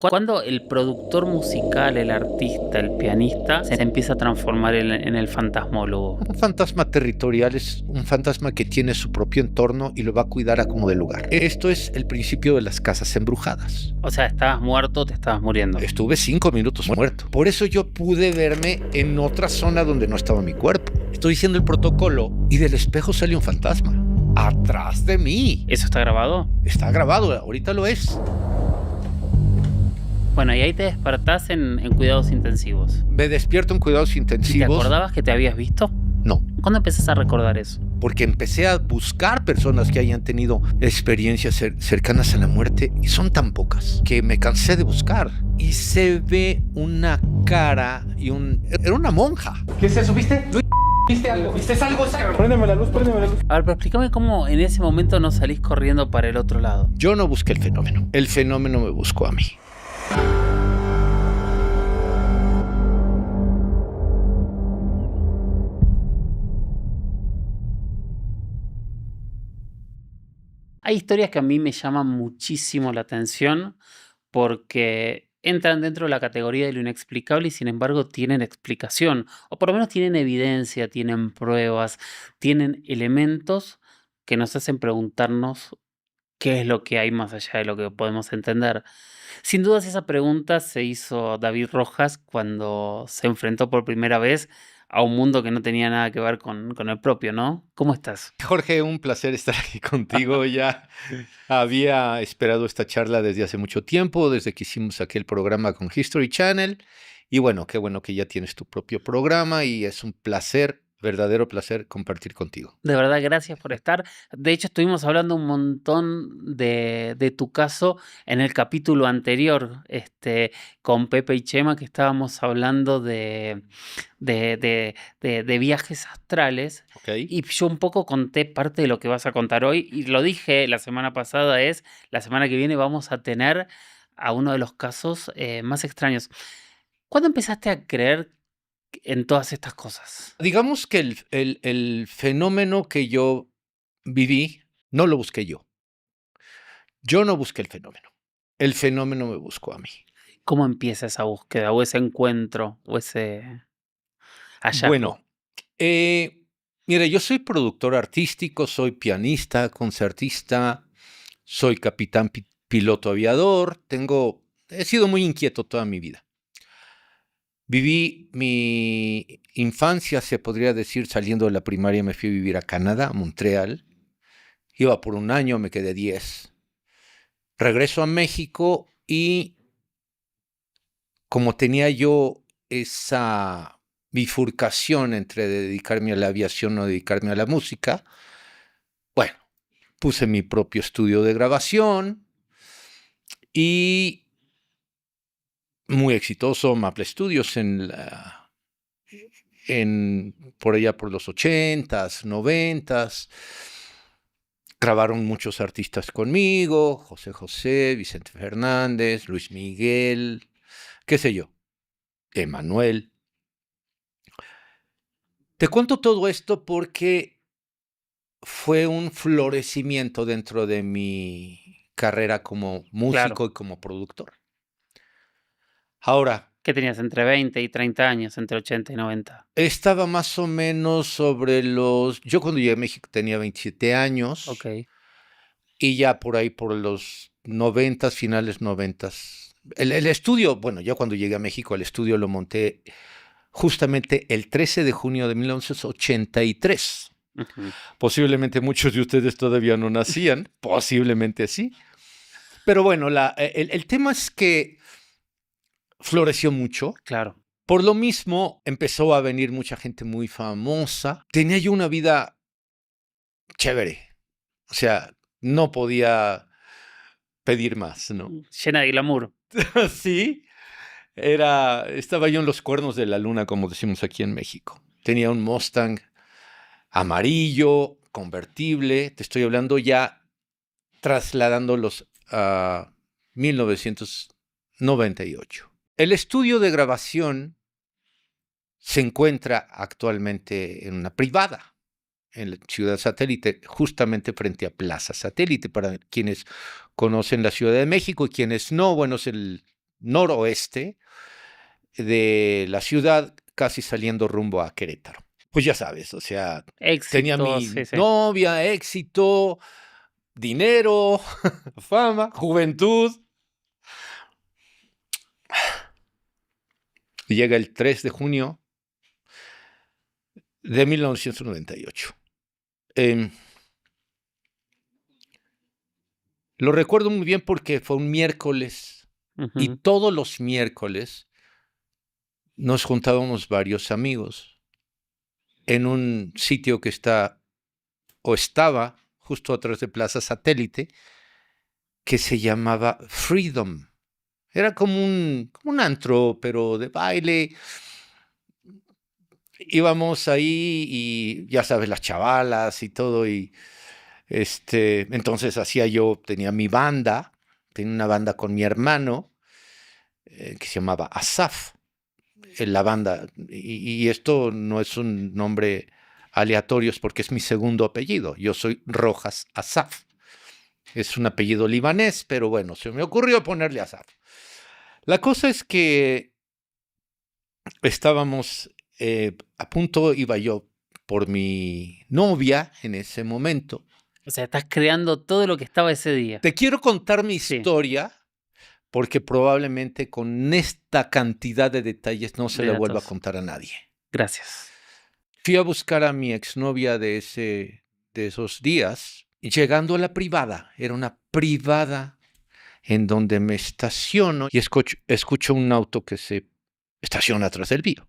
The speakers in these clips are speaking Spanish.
Cuando el productor musical, el artista, el pianista, se empieza a transformar en el fantasmólogo. Un fantasma territorial es un fantasma que tiene su propio entorno y lo va a cuidar a como de lugar. Esto es el principio de las casas embrujadas. O sea, estabas muerto, te estabas muriendo. Estuve 5 minutos muerto. Por eso yo pude verme en otra zona donde no estaba mi cuerpo. Estoy diciendo el protocolo y del espejo sale un fantasma. Atrás de mí. ¿Eso está grabado? Está grabado, ahorita lo es. Bueno, y ahí te despertás en cuidados intensivos. Me despierto en cuidados intensivos. ¿Y te acordabas que te habías visto? No. ¿Cuándo empezás a recordar eso? Porque empecé a buscar personas que hayan tenido experiencias cercanas a la muerte y son tan pocas que me cansé de buscar. Y se ve una cara y era una monja. ¿Qué es eso? ¿Viste? ¿Viste algo? ¿Viste algo? Préndeme la luz, préndeme la luz. A ver, pero explícame cómo en ese momento no salís corriendo para el otro lado. Yo no busqué el fenómeno. El fenómeno me buscó a mí. Hay historias que a mí me llaman muchísimo la atención porque entran dentro de la categoría de lo inexplicable y sin embargo tienen explicación, o por lo menos tienen evidencia, tienen pruebas, tienen elementos que nos hacen preguntarnos qué es lo que hay más allá de lo que podemos entender. Sin dudas esa pregunta se hizo David Rojas cuando se enfrentó por primera vez a un mundo que no tenía nada que ver con el propio, ¿no? ¿Cómo estás? Jorge, un placer estar aquí contigo. Ya había esperado esta charla desde hace mucho tiempo, desde que hicimos aquel programa con History Channel. Y bueno que ya tienes tu propio programa y es un placer, verdadero placer compartir contigo. De verdad, gracias por estar. De hecho, estuvimos hablando un montón de tu caso en el capítulo anterior, con Pepe y Chema, que estábamos hablando de viajes astrales. Okay. Y yo un poco conté parte de lo que vas a contar hoy. Y lo dije la semana pasada, la semana que viene vamos a tener a uno de los casos más extraños. ¿Cuándo empezaste a creer en todas estas cosas? Digamos que el fenómeno que yo viví, no lo busqué yo. Yo no busqué el fenómeno. El fenómeno me buscó a mí. ¿Cómo empieza esa búsqueda o ese encuentro o ese hallazgo? Bueno, mira, yo soy productor artístico, soy pianista, concertista, soy capitán piloto aviador, he sido muy inquieto toda mi vida. Viví mi infancia, se podría decir, saliendo de la primaria me fui a vivir a Canadá, a Montreal. Iba por un año, me quedé 10. Regreso a México y como tenía yo esa bifurcación entre dedicarme a la aviación o dedicarme a la música, bueno, puse mi propio estudio de grabación y muy exitoso, Maple Studios por allá por los 80s, 90s. Grabaron muchos artistas conmigo, José José, Vicente Fernández, Luis Miguel, qué sé yo, Emanuel. Te cuento todo esto porque fue un florecimiento dentro de mi carrera como músico Claro. y como productor. Ahora, ¿Qué tenías entre 20 y 30 años, entre 80 y 90? estaba más o menos sobre yo cuando llegué a México tenía 27 años. Ok. Y ya por ahí, por los 90s, finales 90s. El estudio, bueno, ya cuando llegué a México, el estudio lo monté justamente el 13 de junio de 1983. Uh-huh. Posiblemente muchos de ustedes todavía no nacían, posiblemente sí. Pero bueno, el tema es que floreció mucho. Claro. Por lo mismo, empezó a venir mucha gente muy famosa. Tenía yo una vida chévere. O sea, no podía pedir más, ¿no? Llena de glamour. Sí. Estaba yo en los cuernos de la luna, como decimos aquí en México. Tenía un Mustang amarillo, convertible. Te estoy hablando ya trasladándolos a 1998. El estudio de grabación se encuentra actualmente en una privada, en la Ciudad Satélite, justamente frente a Plaza Satélite. Para quienes conocen la Ciudad de México y quienes no, bueno, es el noroeste de la ciudad, casi saliendo rumbo a Querétaro. Pues ya sabes, o sea, tenía Éxito, mi sí, sí. novia, éxito, dinero, fama, juventud. Llega el 3 de junio de 1998. Lo recuerdo muy bien porque fue un miércoles y Ujú. todos los miércoles nos juntábamos varios amigos en un sitio que está o estaba justo atrás de Plaza Satélite, que se llamaba Freedom. Era como un antro, pero de baile. Íbamos ahí y ya sabes, las chavalas y todo. Y entonces tenía mi banda, tenía una banda con mi hermano que se llamaba Asaf, la banda. Y esto no es un nombre aleatorio, es porque es mi segundo apellido. Yo soy Rojas Asaf. Es un apellido libanés, pero bueno, se me ocurrió ponerle Asaf. La cosa es que estábamos a punto, iba yo por mi novia en ese momento. O sea, estás creando todo lo que estaba ese día. Te quiero contar mi Sí. historia porque probablemente con esta cantidad de detalles no se De la vuelva a datos. contar a nadie. Gracias. Fui a buscar a mi exnovia de esos días y llegando a la privada, era una privada en donde me estaciono y escucho un auto que se estaciona atrás del mío.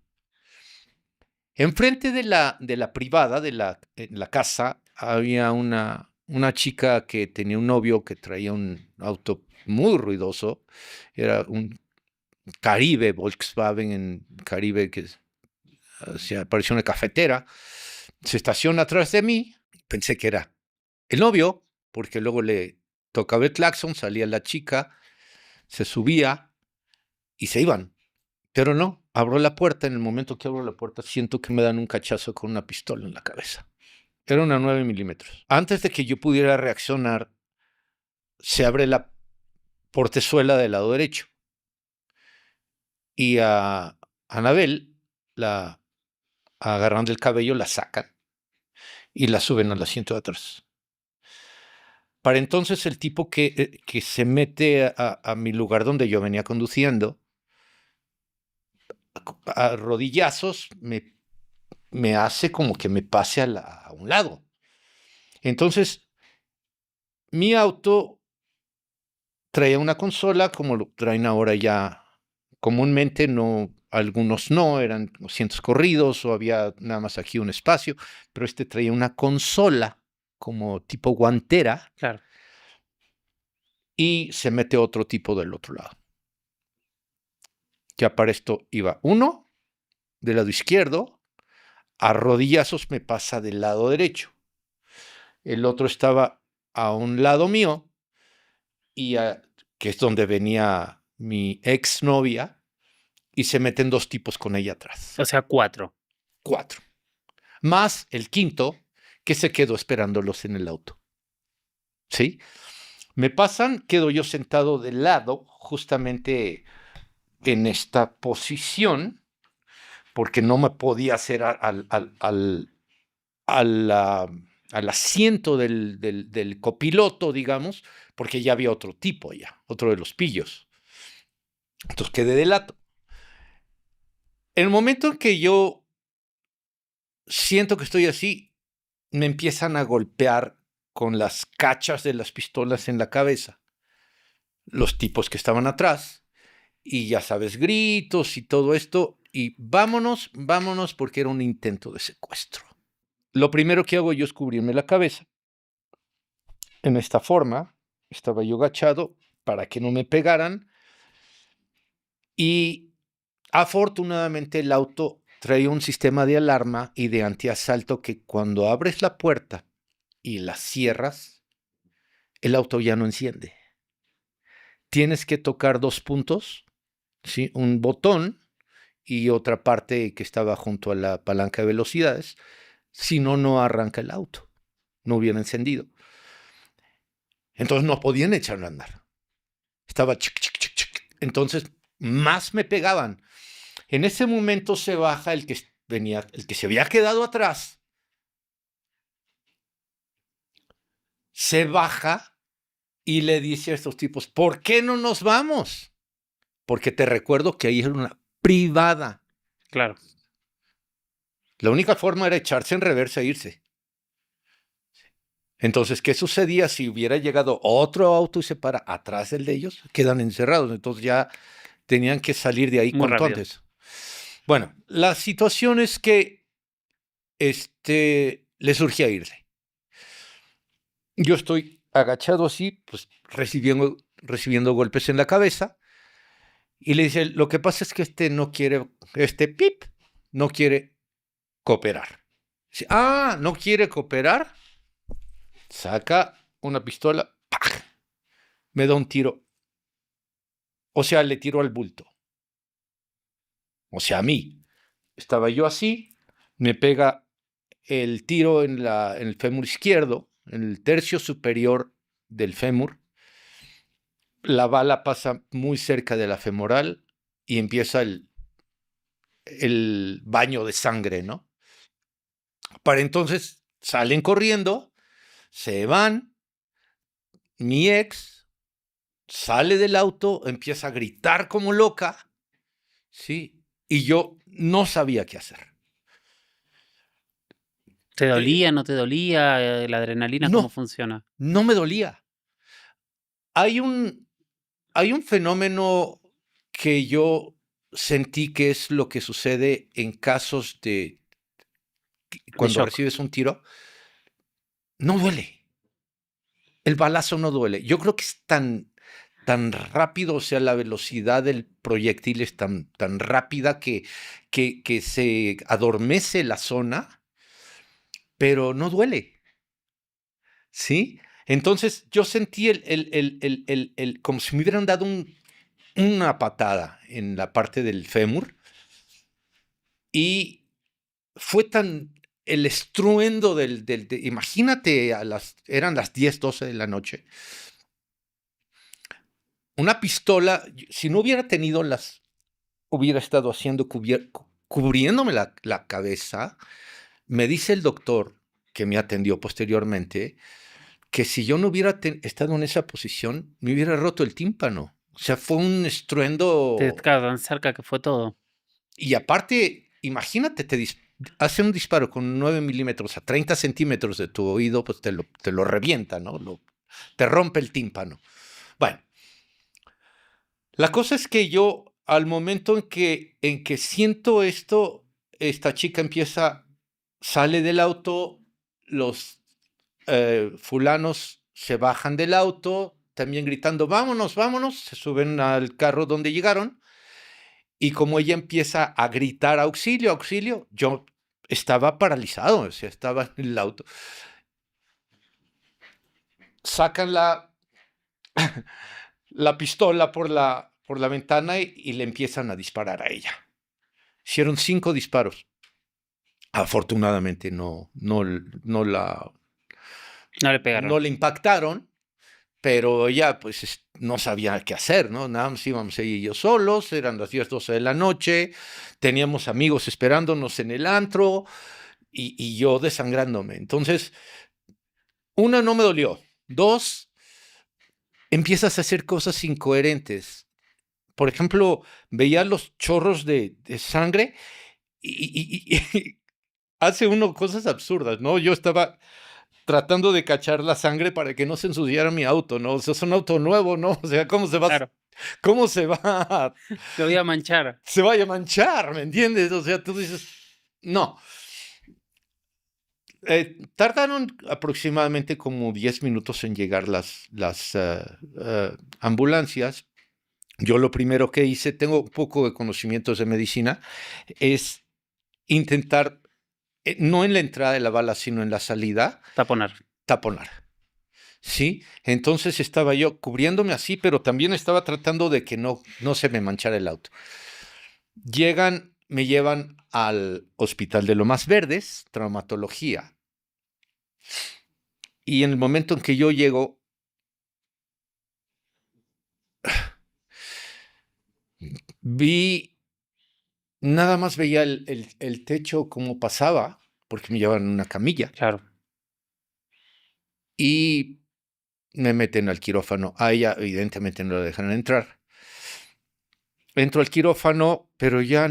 Enfrente de la privada, en la casa, había una chica que tenía un novio que traía un auto muy ruidoso. Era un Caribe, Volkswagen en Caribe, que parecía una cafetera. Se estaciona atrás de mí. Pensé que era el novio, porque luego le tocaba el claxon, salía la chica, se subía y se iban. Pero no, abro la puerta. En el momento que abro la puerta, siento que me dan un cachazo con una pistola en la cabeza. Era una 9 milímetros. Antes de que yo pudiera reaccionar, se abre la portezuela del lado derecho. Y a Anabel, la agarran del cabello, la sacan y la suben al asiento de atrás. Para entonces el tipo que se mete a mi lugar donde yo venía conduciendo, a rodillazos, me hace como que me pase a un lado. Entonces, mi auto traía una consola como lo traen ahora ya comúnmente, no, algunos no, eran asientos corridos o había nada más aquí un espacio, pero traía una consola como tipo guantera. Claro. Y se mete otro tipo del otro lado. Ya para esto iba uno del lado izquierdo, a rodillazos me pasa del lado derecho. El otro estaba a un lado mío, que es donde venía mi exnovia, y se meten dos tipos con ella atrás. O sea, 4. 4. Más el quinto, que se quedó esperándolos en el auto. ¿Sí? Me pasan, quedo yo sentado de lado, justamente en esta posición, porque no me podía hacer al asiento del copiloto, digamos, porque ya había otro tipo ya, otro de los pillos. Entonces quedé de lado. En el momento en que yo siento que estoy así, me empiezan a golpear con las cachas de las pistolas en la cabeza los tipos que estaban atrás, y ya sabes, gritos y todo esto, y vámonos, porque era un intento de secuestro. Lo primero que hago yo es cubrirme la cabeza. En esta forma, estaba yo agachado para que no me pegaran, y afortunadamente el auto traía un sistema de alarma y de antiasalto que cuando abres la puerta y la cierras, el auto ya no enciende. Tienes que tocar 2 puntos, ¿sí? Un botón y otra parte que estaba junto a la palanca de velocidades. Si no, no arranca el auto. No hubiera encendido. Entonces no podían echarlo a andar. Estaba chic. Entonces más me pegaban. En ese momento se baja el que se había quedado atrás. Se baja y le dice a estos tipos, ¿por qué no nos vamos? Porque te recuerdo que ahí era una privada. Claro. La única forma era echarse en reversa e irse. Entonces, ¿qué sucedía si hubiera llegado otro auto y se para atrás del de ellos? Quedan encerrados, entonces ya tenían que salir de ahí Muy cuanto rápido. antes. Bueno, la situación es que le surgía irse. Yo estoy agachado así, pues recibiendo golpes en la cabeza, y le dice, lo que pasa es que no quiere, no quiere cooperar. Dice, ¿no quiere cooperar? Saca una pistola, ¡pac! Me da un tiro. O sea, le tiro al bulto. O sea, a mí. Estaba yo así, me pega el tiro en el fémur izquierdo, en el tercio superior del fémur. La bala pasa muy cerca de la femoral y empieza el baño de sangre, ¿no? Para entonces salen corriendo, se van, mi ex sale del auto, empieza a gritar como loca, ¿sí? Y yo no sabía qué hacer. ¿Te dolía, no te dolía? ¿La adrenalina cómo No, funciona? no me dolía. Hay un fenómeno que yo sentí que es lo que sucede en casos de cuando shock. recibes un tiro. No duele. El balazo no duele. Yo creo que es tan rápido, o sea, la velocidad del proyectil es tan rápida que se adormece la zona, pero no duele, ¿sí? Entonces yo sentí como si me hubieran dado una patada en la parte del fémur y fue tan el estruendo imagínate, eran las 10, 12 de la noche. Una pistola, si no hubiera tenido hubiera estado haciendo cubriéndome la cabeza. Me dice el doctor que me atendió posteriormente que si yo no hubiera estado en esa posición, me hubiera roto el tímpano. O sea, fue un estruendo. Claro, tan cerca que fue todo. Y aparte, imagínate, hace un disparo con 9 milímetros a 30 centímetros de tu oído, pues te lo revienta, ¿no? Te rompe el tímpano. Bueno, la cosa es que yo, al momento en que siento esto, esta chica sale del auto, los fulanos se bajan del auto, también gritando, vámonos, vámonos, se suben al carro donde llegaron, y como ella empieza a gritar, auxilio, auxilio, yo estaba paralizado, o sea, estaba en el auto. Sacan la pistola por la ventana y le empiezan a disparar a ella. Hicieron 5 disparos. Afortunadamente no le pegaron. No le impactaron, pero ella pues no sabía qué hacer, ¿no? Nada más íbamos ella y yo solos, eran las 10, 12 de la noche, teníamos amigos esperándonos en el antro y yo desangrándome. Entonces, una, no me dolió. 2, empiezas a hacer cosas incoherentes. Por ejemplo, veía los chorros de sangre y hace uno cosas absurdas, ¿no? Yo estaba tratando de cachar la sangre para que no se ensuciara mi auto, ¿no? O sea, es un auto nuevo, ¿no? O sea, ¿cómo se va? Claro. ¿Cómo se va? Se voy a manchar. Se vaya a manchar, ¿me entiendes? O sea, tú dices, no. Tardaron aproximadamente como 10 minutos en llegar las ambulancias. Yo lo primero que hice, tengo un poco de conocimientos de medicina, es intentar, no en la entrada de la bala, sino en la salida, Taponar. ¿Sí? Entonces estaba yo cubriéndome así, pero también estaba tratando de que no se me manchara el auto. Me llevan al Hospital de Lomas Verdes, traumatología. Y en el momento en que yo llego, nada más veía el techo como pasaba, porque me llevaban en una camilla, Claro. y me meten al quirófano. A ella, evidentemente, no la dejan entrar. Entro al quirófano, pero ya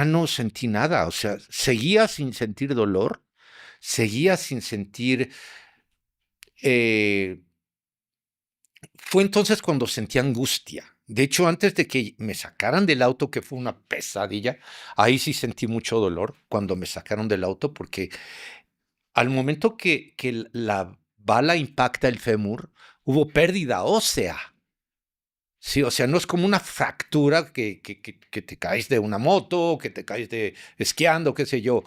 no sentí nada. O sea, seguía sin sentir dolor, seguía sin sentir. Fue entonces cuando sentí angustia. De hecho, antes de que me sacaran del auto, que fue una pesadilla, ahí sí sentí mucho dolor cuando me sacaron del auto, porque al momento que la bala impacta el fémur, hubo pérdida ósea. Sí, o sea, no es como una fractura que te caes de una moto, que te caes de esquiando, qué sé yo,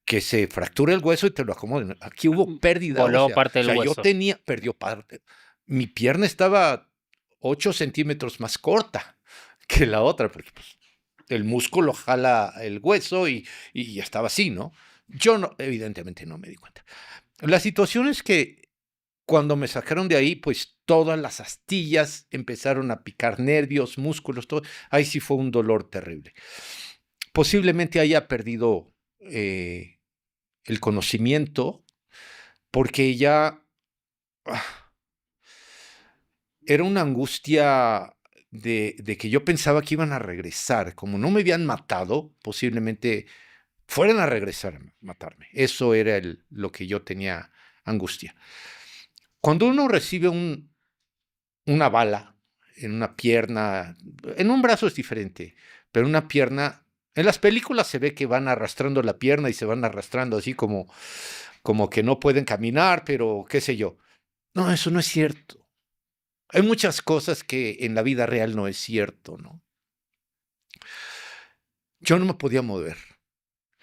que se fractura el hueso y te lo acomoden. Aquí hubo pérdida Voló ósea. parte O del sea, yo hueso. perdió parte. Mi pierna estaba 8 centímetros más corta que la otra, porque pues, el músculo jala el hueso y estaba así, ¿no? Yo no, evidentemente no me di cuenta. La situación es que cuando me sacaron de ahí, pues todas las astillas empezaron a picar nervios, músculos, todo. Ahí sí fue un dolor terrible. Posiblemente haya perdido el conocimiento porque ya era una angustia de que yo pensaba que iban a regresar. Como no me habían matado, posiblemente fueran a regresar a matarme. Eso era lo que yo tenía angustia. Cuando uno recibe una bala en una pierna, en un brazo es diferente, pero una pierna, en las películas se ve que van arrastrando la pierna y se van arrastrando así como que no pueden caminar, pero qué sé yo. No, eso no es cierto. Hay muchas cosas que en la vida real no es cierto, ¿no? Yo no me podía mover.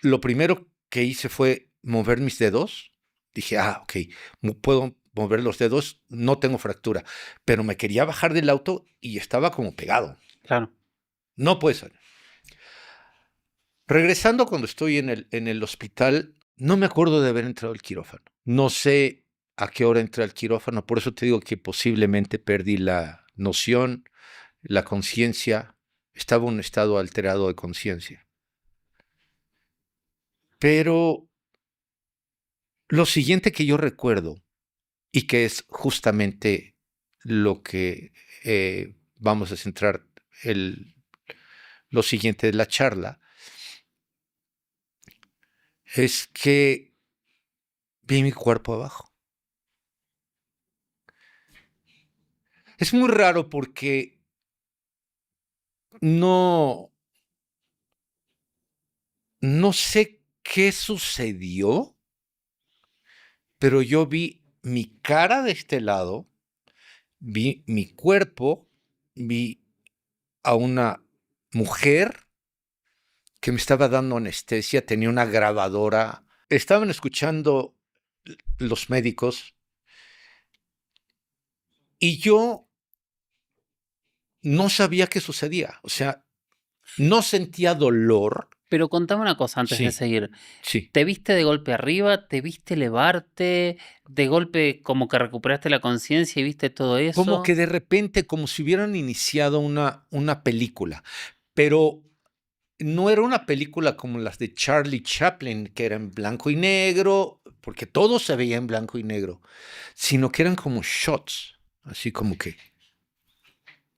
Lo primero que hice fue mover mis dedos. Dije, ok, puedo mover los dedos, no tengo fractura. Pero me quería bajar del auto y estaba como pegado. Claro. No puede ser. Regresando cuando estoy en el hospital, no me acuerdo de haber entrado al quirófano. No sé a qué hora entré al quirófano, por eso te digo que posiblemente perdí la noción, la conciencia. Estaba en un estado alterado de conciencia. Pero lo siguiente que yo recuerdo, y que es justamente lo que vamos a centrar lo siguiente de la charla, es que vi mi cuerpo abajo. Es muy raro porque no sé qué sucedió, pero yo vi mi cara de este lado, vi mi cuerpo, vi a una mujer que me estaba dando anestesia, tenía una grabadora. Estaban escuchando los médicos y yo no sabía qué sucedía. O sea, no sentía dolor. Pero contame una cosa antes de Sí, seguir. sí. ¿Te viste de golpe arriba? ¿Te viste elevarte? ¿De golpe como que recuperaste la conciencia y viste todo Como eso? que de repente, como si hubieran iniciado una película, pero no era una película como las de Charlie Chaplin, que era en blanco y negro, porque todo se veía en blanco y negro, sino que eran como shots, así como que,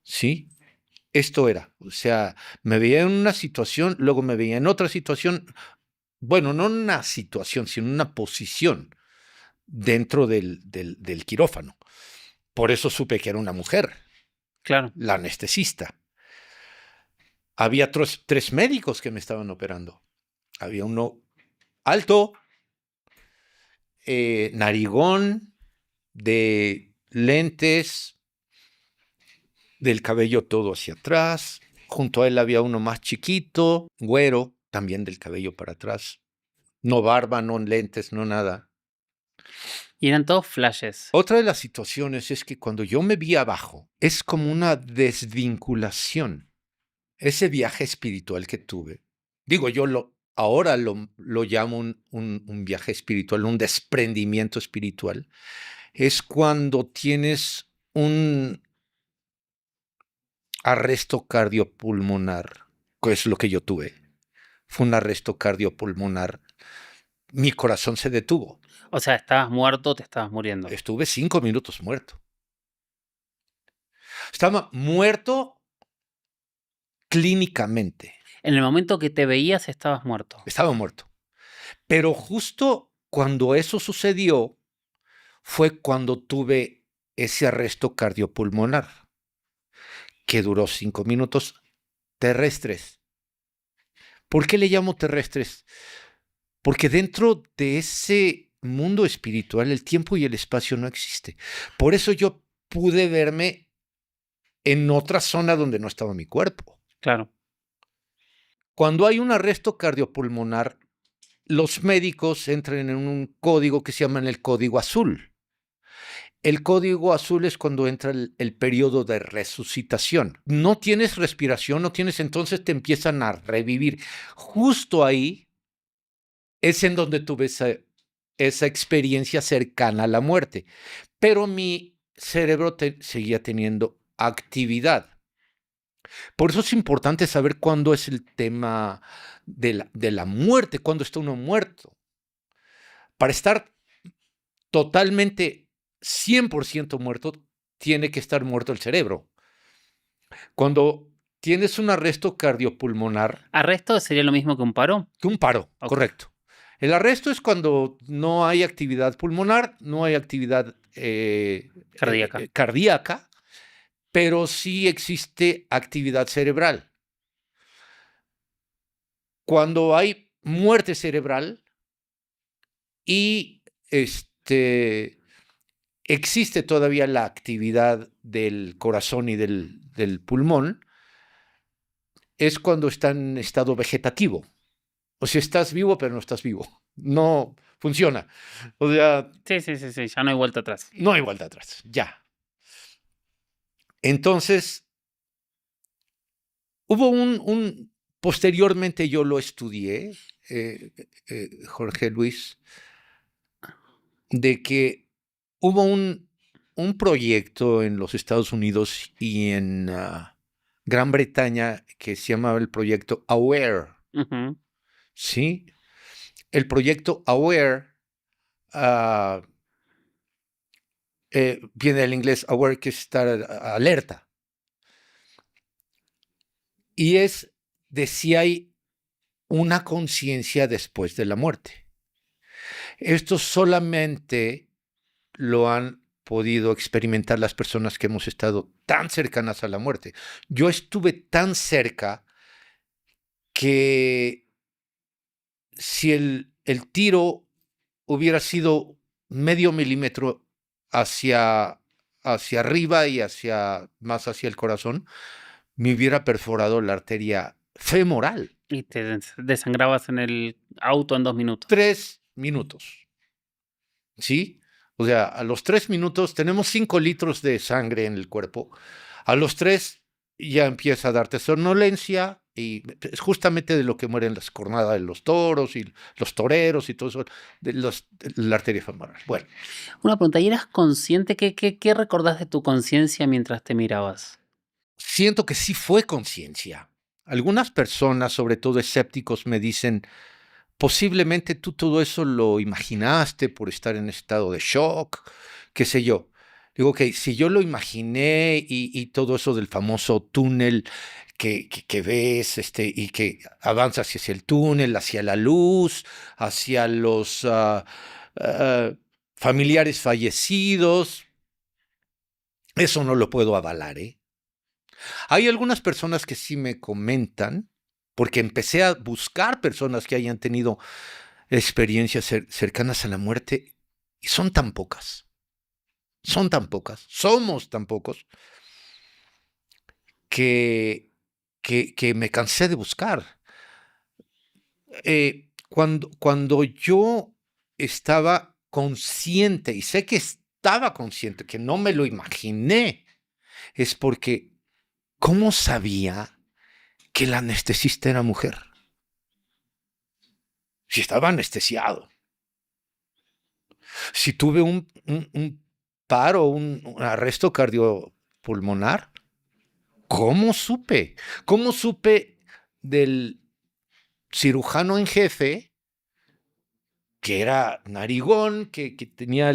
¿sí? Esto era, o sea, me veía en una situación, luego me veía en otra situación, bueno, no una situación, sino una posición dentro del quirófano. Por eso supe que era una mujer, Claro. la anestesista. Había tres médicos que me estaban operando. Había uno alto, narigón, de lentes, del cabello todo hacia atrás. Junto a él había uno más chiquito, güero, también del cabello para atrás. No barba, no lentes, no nada. Y eran todos flashes. Otra de las situaciones es que cuando yo me vi abajo, es como una desvinculación. Ese viaje espiritual que tuve, digo, yo ahora lo llamo un viaje espiritual, un desprendimiento espiritual, es cuando tienes arresto cardiopulmonar, que es lo que yo tuve. Fue un arresto cardiopulmonar. Mi corazón se detuvo. O sea, ¿estabas muerto o te estabas muriendo? Estuve 5 minutos muerto. Estaba muerto clínicamente. En el momento que te veías, estabas muerto. Estaba muerto. Pero justo cuando eso sucedió, fue cuando tuve ese arresto cardiopulmonar, que duró 5 minutos terrestres. ¿Por qué le llamo terrestres? Porque dentro de ese mundo espiritual el tiempo y el espacio no existe. Por eso yo pude verme en otra zona donde no estaba mi cuerpo. Claro. Cuando hay un arresto cardiopulmonar, los médicos entran en un código que se llama el código azul. El código azul es cuando entra el periodo de resucitación. No tienes respiración, no tienes, entonces te empiezan a revivir. Justo ahí es en donde tuve esa experiencia cercana a la muerte. Pero mi cerebro seguía teniendo actividad. Por eso es importante saber cuándo es el tema de la muerte, cuándo está uno muerto. Para estar totalmente 100% muerto, tiene que estar muerto el cerebro. Cuando tienes un arresto cardiopulmonar, ¿Arresto sería lo mismo que un paro? que un paro, Ok. correcto. El arresto es cuando no hay actividad pulmonar, no hay actividad Cardíaca. cardíaca, pero sí existe actividad cerebral. Cuando hay muerte cerebral y existe todavía la actividad del corazón y del pulmón, es cuando está en estado vegetativo. O sea, estás vivo, pero no estás vivo. No funciona. O sea, Sí, ya no hay vuelta atrás. no hay vuelta atrás. Ya. Entonces, hubo posteriormente yo lo estudié, Jorge Luis, de que hubo un proyecto en los Estados Unidos y en Gran Bretaña que se llamaba el proyecto AWARE. Ujú. ¿Sí? El proyecto AWARE viene del inglés aware, que es estar alerta. Y es de si hay una conciencia después de la muerte. Esto solamente lo han podido experimentar las personas que hemos estado tan cercanas a la muerte. Yo estuve tan cerca que si el tiro hubiera sido medio milímetro hacia arriba y más hacia el corazón, me hubiera perforado la arteria femoral. Y te desangrabas en el auto en 2 minutos. 3 minutos. ¿Sí? O sea, a los 3 minutos tenemos 5 litros de sangre en el cuerpo. A los 3 ya empieza a darte somnolencia, y es justamente de lo que mueren las cornadas de los toros y los toreros y todo eso, de la arteria femoral. Bueno, Una pregunta, ¿y eras consciente? ¿Qué recordás de tu conciencia mientras te mirabas? siento que sí fue conciencia. Algunas personas, sobre todo escépticos, me dicen, posiblemente tú todo eso lo imaginaste por estar en estado de shock, qué sé yo. Digo, ok, si yo lo imaginé y todo eso del famoso túnel que ves y que avanzas hacia el túnel, hacia la luz, hacia los familiares fallecidos, eso no lo puedo avalar, ¿eh? Hay algunas personas que sí me comentan, porque empecé a buscar personas que hayan tenido experiencias cercanas a la muerte, y son tan pocas, somos tan pocos, que me cansé de buscar. Cuando yo estaba consciente, y sé que estaba consciente, que no me lo imaginé, es porque, ¿cómo sabía que el anestesista era mujer? Si estaba anestesiado. Si tuve un paro, un arresto cardiopulmonar, ¿Cómo supe? ¿Cómo supe del cirujano en jefe, que era narigón, que tenía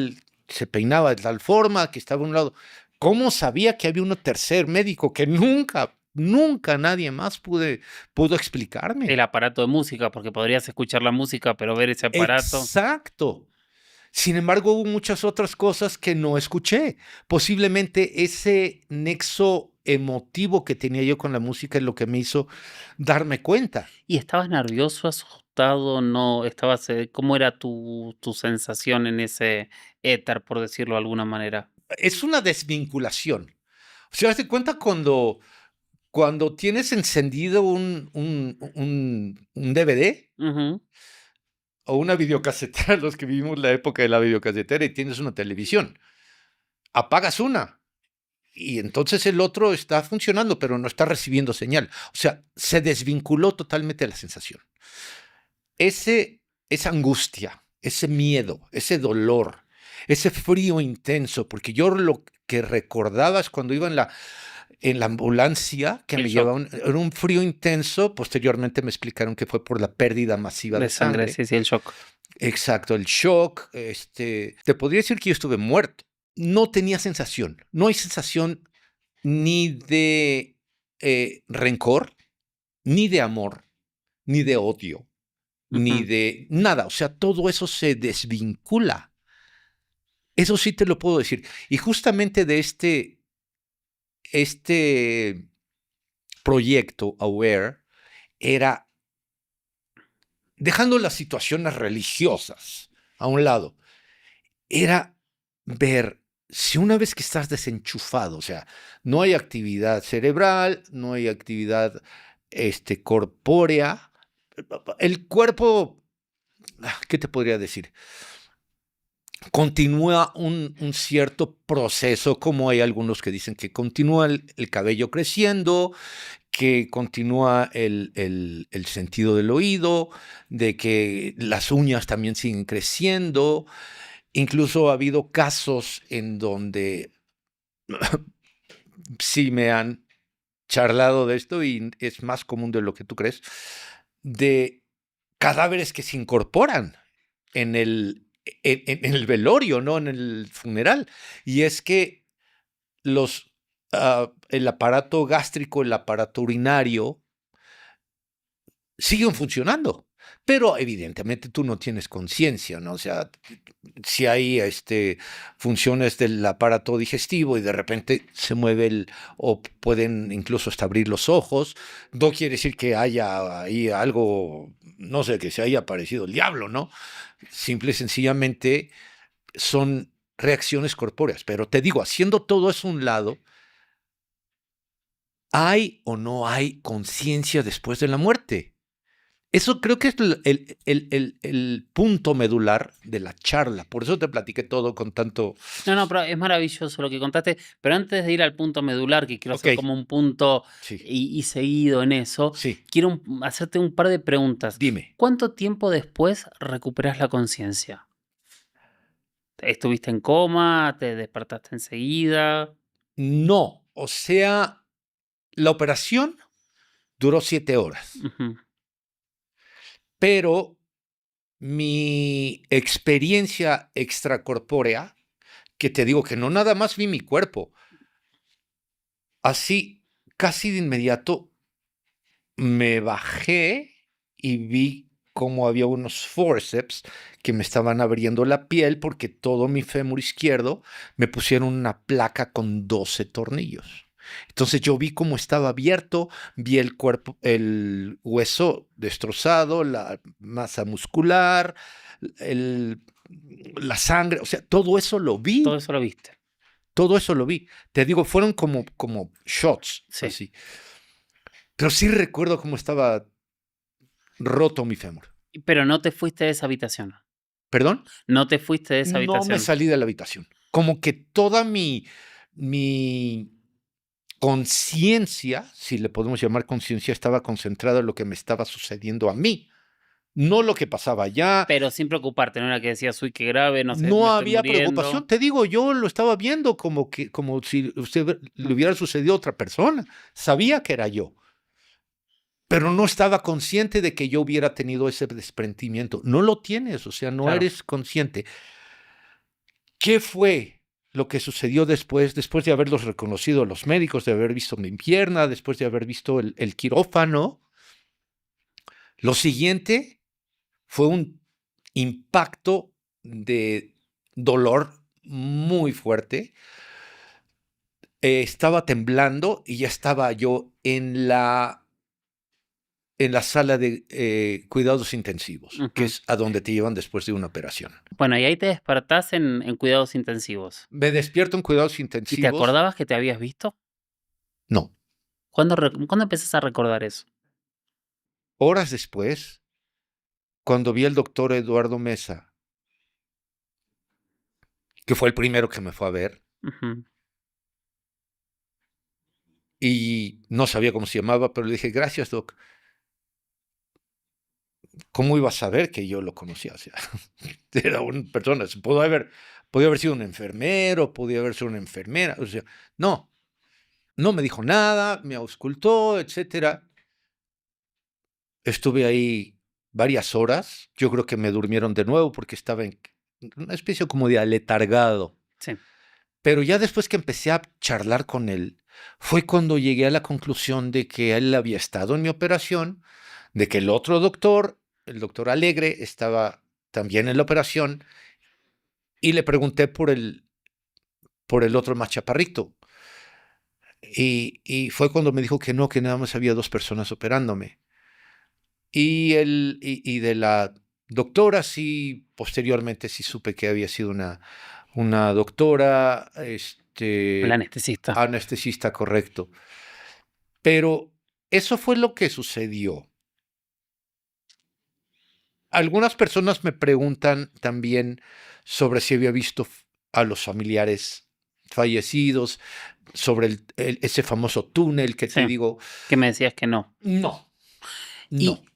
se peinaba de tal forma, que estaba a un lado? ¿Cómo sabía que había un tercer médico que nunca nadie más pudo explicarme? El aparato de música, porque podrías escuchar la música, pero ver ese aparato. Exacto. Sin embargo, hubo muchas otras cosas que no escuché. Posiblemente ese nexo emotivo que tenía yo con la música es lo que me hizo darme cuenta. ¿Y estabas nervioso, asustado? No, estabas, ¿cómo era tu sensación en ese éter, por decirlo de alguna manera? Es una desvinculación. O sea, ¿te cuenta cuando tienes encendido un DVD Ujú. o una videocasetera, los que vivimos la época de la videocasetera y tienes una televisión? Apagas una y entonces el otro está funcionando, pero no está recibiendo señal. O sea, se desvinculó totalmente la sensación. Esa angustia, ese miedo, ese dolor, ese frío intenso, porque yo lo que recordaba es cuando iba en la ambulancia que El me shock. llevaban, era un frío intenso. Posteriormente me explicaron que fue por la pérdida masiva de De sangre, sangre. sí, sí, el shock. Exacto, el shock. Te podría decir que yo estuve muerto. No tenía sensación, no hay sensación ni de rencor, ni de amor, ni de odio, ni Ujú. de nada. O sea, todo eso se desvincula. Eso sí te lo puedo decir. Y justamente de este proyecto Aware era, dejando las situaciones religiosas a un lado, era ver si una vez que estás desenchufado, o sea, no hay actividad cerebral, no hay actividad corpórea, el cuerpo, ¿qué te podría decir? Continúa un cierto proceso, como hay algunos que dicen que continúa el cabello creciendo, que continúa el sentido del oído, de que las uñas también siguen creciendo. Incluso ha habido casos en donde sí me han charlado de esto, y es más común de lo que tú crees, de cadáveres que se incorporan en el velorio, no en el funeral. Y es que el aparato gástrico, el aparato urinario, siguen funcionando, pero evidentemente tú no tienes conciencia, ¿no? O sea, si hay funciones del aparato digestivo y de repente se mueve o pueden incluso hasta abrir los ojos, no quiere decir que haya ahí algo, no sé, que se haya aparecido el diablo, ¿no? Simple y sencillamente son reacciones corpóreas. Pero te digo, haciendo todo eso a un lado, ¿hay o no hay conciencia después de la muerte? Eso creo que es el punto medular de la charla. Por eso te platiqué todo con tanto... No, pero es maravilloso lo que contaste. Pero antes de ir al punto medular, que quiero hacer Ok, como un punto sí, y seguido en eso, sí, quiero hacerte un par de preguntas. dime. ¿Cuánto tiempo después recuperas la conciencia? ¿Estuviste en coma? ¿Te despertaste enseguida? No, o sea, la operación duró 7 horas, Ujú. pero mi experiencia extracorpórea, que te digo que no nada más vi mi cuerpo, así casi de inmediato me bajé y vi cómo había unos forceps que me estaban abriendo la piel, porque todo mi fémur izquierdo me pusieron una placa con 12 tornillos. Entonces yo vi cómo estaba abierto, vi el cuerpo, el hueso destrozado, la masa muscular, el, la sangre, o sea, todo eso lo Todo vi, eso lo viste. todo eso lo vi. Te digo, fueron como shots, Sí. así. Pero sí recuerdo cómo estaba roto mi fémur. Pero no te fuiste de esa habitación. ¿Perdón? No te fuiste de esa No me habitación. salí de la habitación. Como que toda mi conciencia, si le podemos llamar conciencia, estaba concentrada en lo que me estaba sucediendo a mí. no lo que pasaba allá. Pero sin preocuparte, no era que decías, uy, qué grave, no sé, me No estoy había muriendo. preocupación. Te digo, yo lo estaba viendo como si le hubiera sucedido a otra persona. Sabía que era yo. Pero no estaba consciente de que yo hubiera tenido ese desprendimiento. No lo tienes, o sea, no Claro. eres consciente. ¿Qué fue lo que sucedió después de haberlos reconocido los médicos, de haber visto mi pierna, después de haber visto el quirófano? Lo siguiente fue un impacto de dolor muy fuerte. Estaba temblando y ya estaba yo en la sala de cuidados intensivos, que es a donde te llevan después de una operación. Bueno, y ahí te despertás en cuidados intensivos. Me despierto en cuidados ¿Y intensivos. te acordabas que te habías visto? No. ¿Cuándo empezás a recordar eso? Horas después, cuando vi al doctor Eduardo Mesa, que fue el primero que me fue a ver, y no sabía cómo se llamaba, pero le dije, gracias, doc. ¿Cómo iba a saber que yo lo conocía? O sea, era una persona, podía haber sido un enfermero, podía haber sido una enfermera, o sea, no me dijo nada, me auscultó, etcétera. Estuve ahí varias horas, yo creo que me durmieron de nuevo porque estaba en una especie como de aletargado. Sí. Pero ya después que empecé a charlar con él, fue cuando llegué a la conclusión de que él había estado en mi operación, de que el otro doctor, el doctor Alegre, estaba también en la operación, y le pregunté por el otro más chaparrito. Y fue cuando me dijo que no, que nada más había 2 personas operándome. Y de la doctora, sí, posteriormente sí supe que había sido una doctora, El anestesista. anestesista, correcto. Pero eso fue lo que sucedió. Algunas personas me preguntan también sobre si había visto a los familiares fallecidos, sobre ese famoso túnel que te Sí. digo. Que me decías que no. No.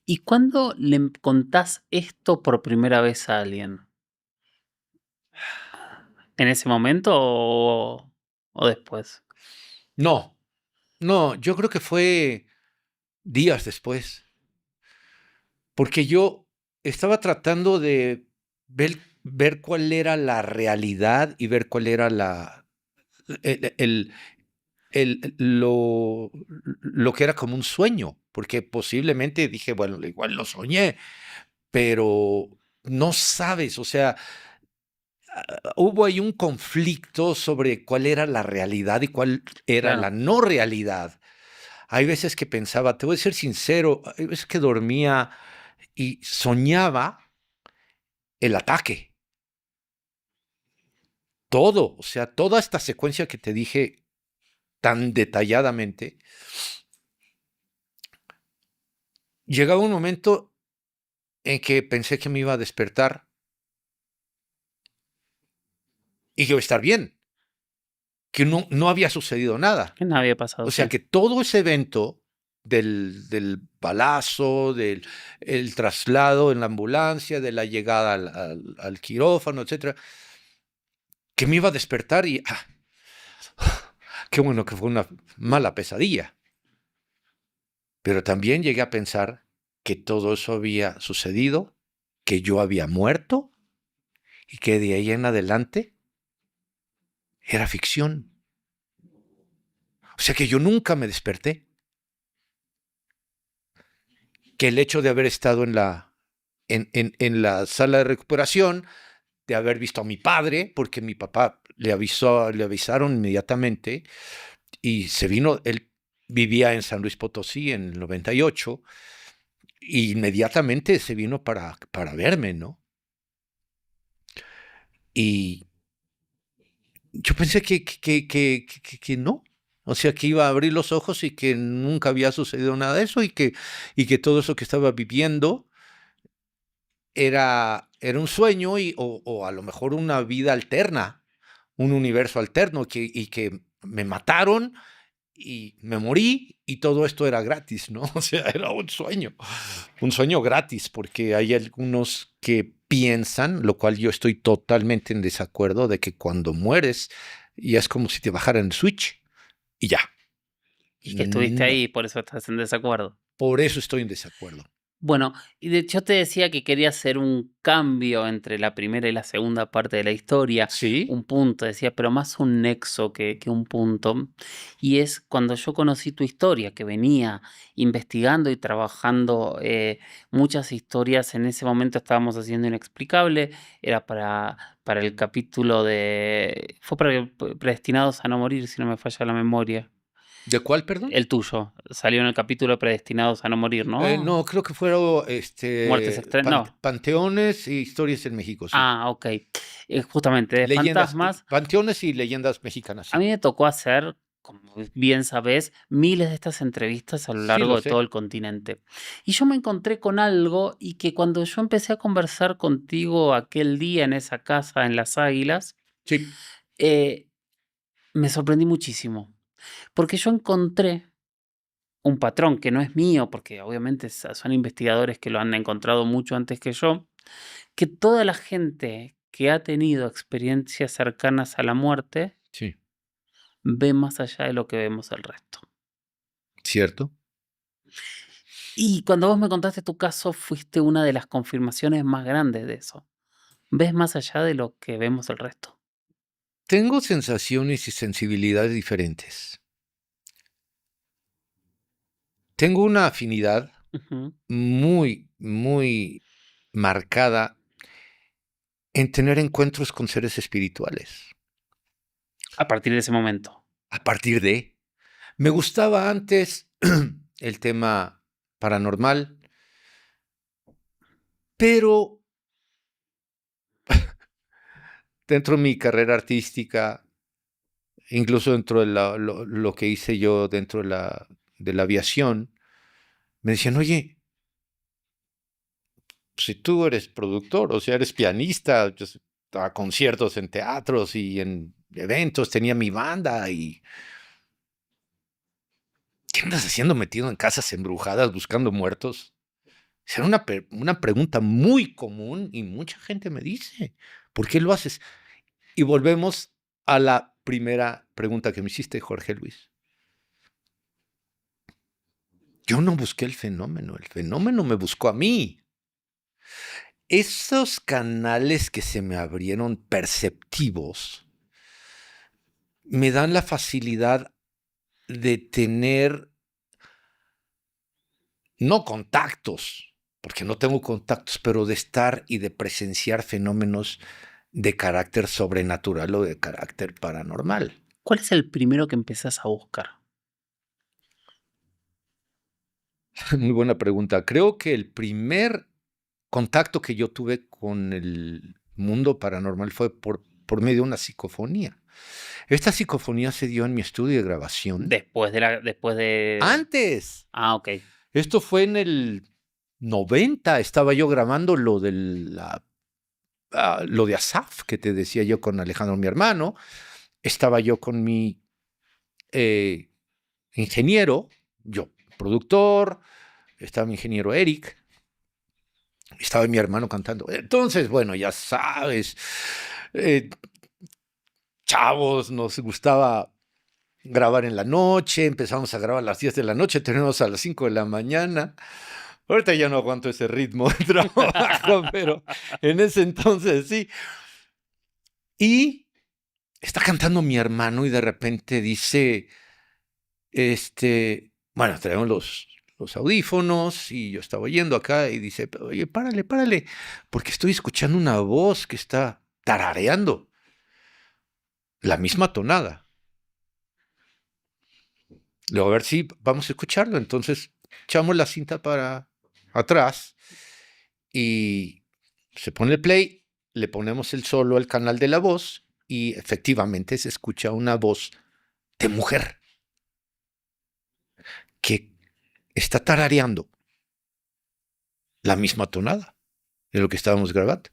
¿Y cuándo le contás esto por primera vez a alguien? ¿En ese momento o después? No, yo creo que fue días después, porque yo estaba tratando de ver cuál era la realidad y ver cuál era lo que era como un sueño, porque posiblemente dije, bueno, igual lo soñé, pero no sabes, o sea, hubo ahí un conflicto sobre cuál era la realidad y cuál era la no realidad. Hay veces que pensaba, te voy a ser sincero, hay veces que dormía y soñaba el ataque. Todo, o sea, toda esta secuencia que te dije tan detalladamente, llegaba un momento en que pensé que me iba a despertar y que iba a estar bien, que no había sucedido nada. Que no había pasado. O sea, que todo ese evento del balazo, del el traslado en la ambulancia, de la llegada al quirófano, etcétera, que me iba a despertar y qué bueno que fue una mala pesadilla. Pero también llegué a pensar que todo eso había sucedido, que yo había muerto y que de ahí en adelante era ficción. O sea que yo nunca me desperté. Que el hecho de haber estado en la sala de recuperación, de haber visto a mi padre, porque mi papá le avisaron inmediatamente y se vino, él vivía en San Luis Potosí en el 98 y inmediatamente se vino para verme, ¿no? Y yo pensé que no, o sea, que iba a abrir los ojos y que nunca había sucedido nada de eso y que todo eso que estaba viviendo era un sueño o a lo mejor una vida alterna, un universo alterno y que me mataron y me morí y todo esto era gratis, ¿no? O sea, era un sueño gratis, porque hay algunos que piensan, lo cual yo estoy totalmente en desacuerdo, de que cuando mueres ya es como si te bajaran el switch y ya. Y que estuviste No, ahí, por eso estás en desacuerdo. por eso estoy en desacuerdo. Bueno, y yo te decía que quería hacer un cambio entre la primera y la segunda parte de la historia, ¿Sí? un punto, decía, pero más un nexo que un punto. Y es cuando yo conocí tu historia, que venía investigando y trabajando muchas historias. En ese momento estábamos haciendo Inexplicable, era para el capítulo de... Fue para Predestinados a no morir, si no me falla la memoria. ¿De cuál, perdón? El tuyo, salió en el capítulo de Predestinados a no morir, ¿no? No, creo que fueron Muertes extrañas, no. panteones y historias en México, sí. Ah, ok. Justamente, de fantasmas, Panteones y leyendas mexicanas, a sí. mí me tocó hacer, como bien sabés, miles de estas entrevistas a lo Sí, largo lo de sé. todo el continente. Y yo me encontré con algo y que cuando yo empecé a conversar contigo aquel día en esa casa en Las Águilas, Sí. me sorprendí muchísimo. Porque yo encontré un patrón que no es mío, porque obviamente son investigadores que lo han encontrado mucho antes que yo, que toda la gente que ha tenido experiencias cercanas a la muerte Sí. ve más allá de lo que vemos el resto. ¿Cierto? Y cuando vos me contaste tu caso, fuiste una de las confirmaciones más grandes de eso. Ves más allá de lo que vemos el resto. Tengo sensaciones y sensibilidades diferentes. Tengo una afinidad Ujú. muy, muy marcada en tener encuentros con seres espirituales. A partir de ese momento. A partir de... Me gustaba antes el tema paranormal, pero dentro de mi carrera artística, incluso dentro de lo que hice yo dentro de la aviación, me decían, oye, si tú eres productor, o sea, eres pianista, yo daba conciertos en teatros y en eventos, tenía mi banda y... ¿Qué andas haciendo metido en casas embrujadas buscando muertos? Era una pregunta muy común y mucha gente me dice, ¿por qué lo haces? Y volvemos a la primera pregunta que me hiciste, Jorge Luis. Yo no busqué el fenómeno me buscó a mí. Esos canales que se me abrieron perceptivos me dan la facilidad de tener, no contactos, porque no tengo contactos, pero de estar y de presenciar fenómenos de carácter sobrenatural o de carácter paranormal. ¿Cuál es el primero que empezás a buscar? Muy buena pregunta. Creo que el primer contacto que yo tuve con el mundo paranormal fue por medio de una psicofonía. Esta psicofonía se dio en mi estudio de grabación. Después de... ¡Antes! Ah, ok. Esto fue en el 90. Estaba yo grabando lo de Asaf, que te decía yo con Alejandro, mi hermano. Estaba yo con mi ingeniero, yo, productor. Estaba mi ingeniero Eric. Estaba mi hermano cantando. Entonces, bueno, ya sabes, chavos, nos gustaba grabar en la noche, empezamos a grabar a las 10 de la noche, terminamos a las 5 de la mañana. Ahorita ya no aguanto ese ritmo de trabajo, pero en ese entonces sí. Y está cantando mi hermano y de repente dice, bueno, traemos los audífonos y yo estaba oyendo acá y dice, oye, párale, porque estoy escuchando una voz que está tarareando la misma tonada. Luego, a ver si vamos a escucharlo. Entonces, echamos la cinta para atrás y se pone el play, le ponemos el solo al canal de la voz y efectivamente se escucha una voz de mujer que está tarareando la misma tonada de lo que estábamos grabando.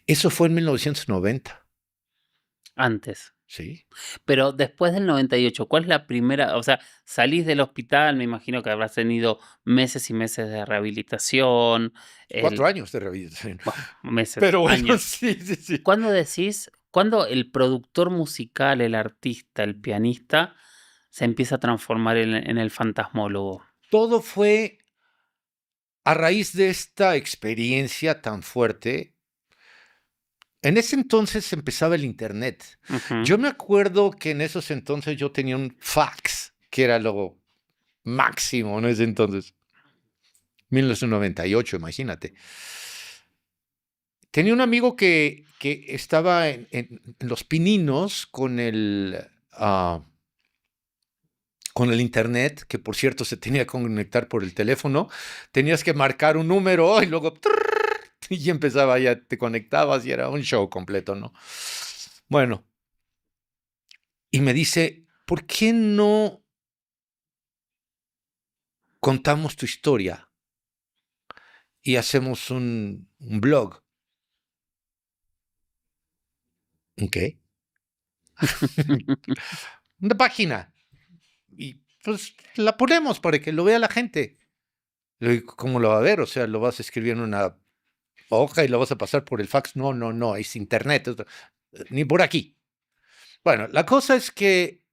Eso fue en 1990. Antes. Sí. Pero después del 98, ¿cuál es la primera? O sea, salís del hospital, me imagino que habrás tenido meses y meses de rehabilitación, 4 el, años de rehabilitación. bueno, meses, Pero bueno, años. sí, sí, sí. ¿Cuándo el productor musical, el artista, el pianista, se empieza a transformar en el fantasmólogo? Todo fue a raíz de esta experiencia tan fuerte. En ese entonces empezaba el internet. Ujú. Yo me acuerdo que en esos entonces yo tenía un fax, que era lo máximo en ese entonces. 1998, imagínate. Tenía un amigo que estaba en Los Pininos con el internet, que por cierto se tenía que conectar por el teléfono. Tenías que marcar un número y luego y empezaba, ya te conectabas y era un show completo, ¿no? Bueno, y me dice, ¿por qué no contamos tu historia y hacemos un blog? ¿Ok? Una página. Y pues la ponemos para que lo vea la gente. Le digo, ¿cómo lo va a ver? O sea, lo vas a escribir en una hoja y lo vas a pasar por el fax. No, no, no, es internet. Ni por aquí. Bueno, la cosa es que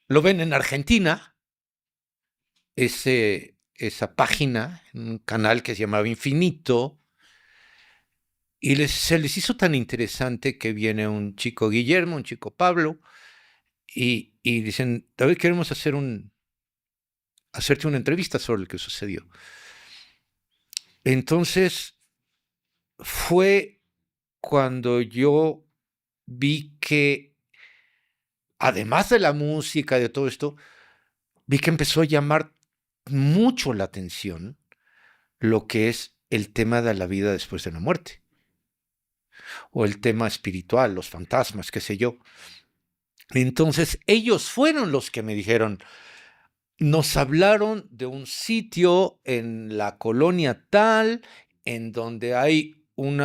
lo ven en Argentina, esa página, un canal que se llamaba Infinito, y se les hizo tan interesante que viene un chico Guillermo, un chico Pablo, y dicen, David, queremos hacerte una entrevista sobre lo que sucedió. Entonces fue cuando yo vi que, además de la música y de todo esto, vi que empezó a llamar mucho la atención lo que es el tema de la vida después de la muerte, o el tema espiritual, los fantasmas, qué sé yo. Entonces ellos fueron los que me dijeron, nos hablaron de un sitio en la colonia tal, en donde hay un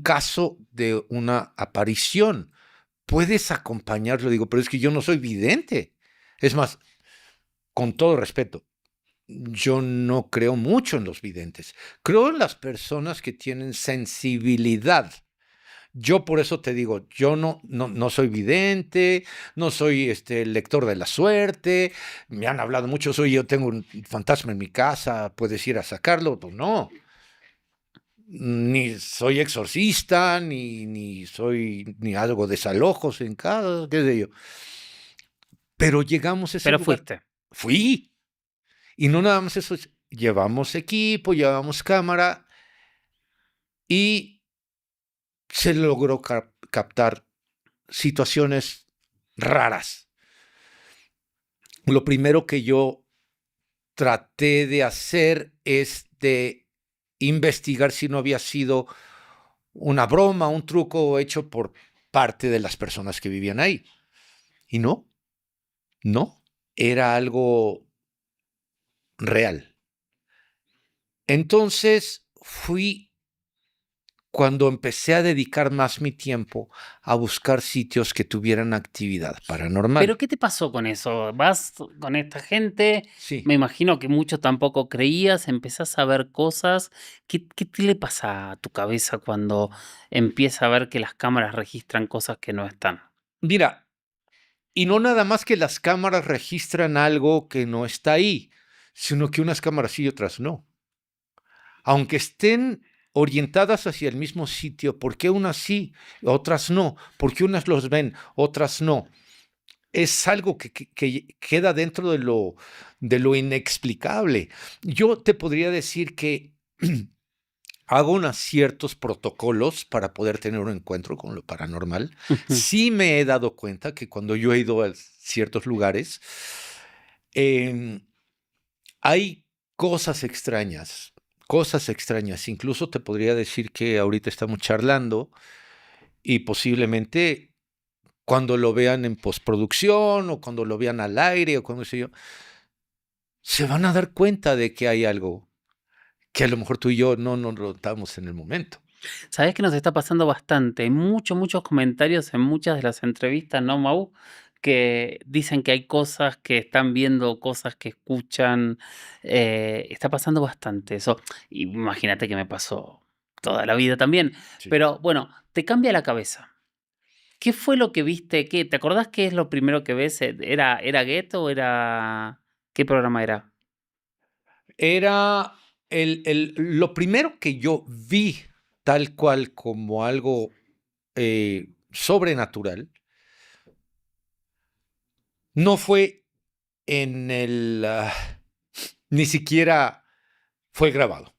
caso de una aparición. ¿Puedes acompañarlo? Digo, pero es que yo no soy vidente. Es más, con todo respeto, yo no creo mucho en los videntes. Creo en las personas que tienen sensibilidad. Yo por eso te digo, yo no soy vidente, no soy lector de la suerte. Me han hablado mucho, yo tengo un fantasma en mi casa, puedes ir a sacarlo. Pues no. Ni soy exorcista, ni soy ni algo de desalojos en casa, qué sé yo. Pero llegamos a ese Pero lugar. fuiste. Fui. Y no nada más eso, llevamos equipo, llevamos cámara y se logró captar situaciones raras. Lo primero que yo traté de hacer es de investigar si no había sido una broma, un truco hecho por parte de las personas que vivían ahí. Y no, era algo real. Entonces fui cuando empecé a dedicar más mi tiempo a buscar sitios que tuvieran actividad paranormal. ¿Pero qué te pasó con eso? Vas con esta gente, Sí. me imagino que mucho tampoco creías, empezás a ver cosas. ¿Qué te le pasa a tu cabeza cuando empieza a ver que las cámaras registran cosas que no están? Mira, y no nada más que las cámaras registran algo que no está ahí, sino que unas cámaras sí y otras no. Aunque estén orientadas hacia el mismo sitio, ¿por qué unas sí, otras no? ¿Por qué unas los ven, otras no? Es algo que queda dentro de lo inexplicable. Yo te podría decir que hago unos ciertos protocolos para poder tener un encuentro con lo paranormal. Sí me he dado cuenta que cuando yo he ido a ciertos lugares, hay cosas extrañas, cosas extrañas. Incluso te podría decir que ahorita estamos charlando y posiblemente cuando lo vean en postproducción o cuando lo vean al aire o cuando sé yo, se van a dar cuenta de que hay algo que a lo mejor tú y yo no nos notamos en el momento. Sabés que nos está pasando bastante. Hay muchos comentarios en muchas de las entrevistas, ¿no, Mau? Que dicen que hay cosas que están viendo, cosas que escuchan. Está pasando bastante eso. Imagínate que me pasó toda la vida también. Sí. Pero bueno, te cambia la cabeza. ¿Qué fue lo que viste? ¿Qué? ¿Te acordás qué es lo primero que ves? ¿Era Ghetto o era... ¿Qué programa era? Era lo primero que yo vi tal cual como algo sobrenatural, no fue en ni siquiera fue grabado.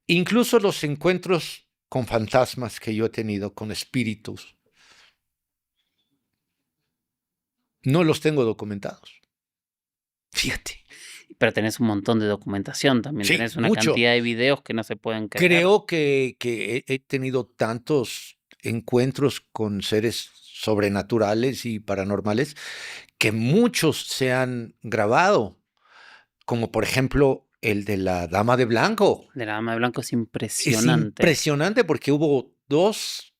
Incluso los encuentros con fantasmas que yo he tenido, con espíritus, no los tengo documentados. Fíjate. Pero tenés un montón de documentación también. Sí, Tenés una mucho. cantidad de videos que no se pueden creer. Creo que he tenido tantos encuentros con seres sobrenaturales y paranormales que muchos se han grabado, como por ejemplo el de la Dama de Blanco. De la Dama de Blanco es Es impresionante. impresionante porque hubo dos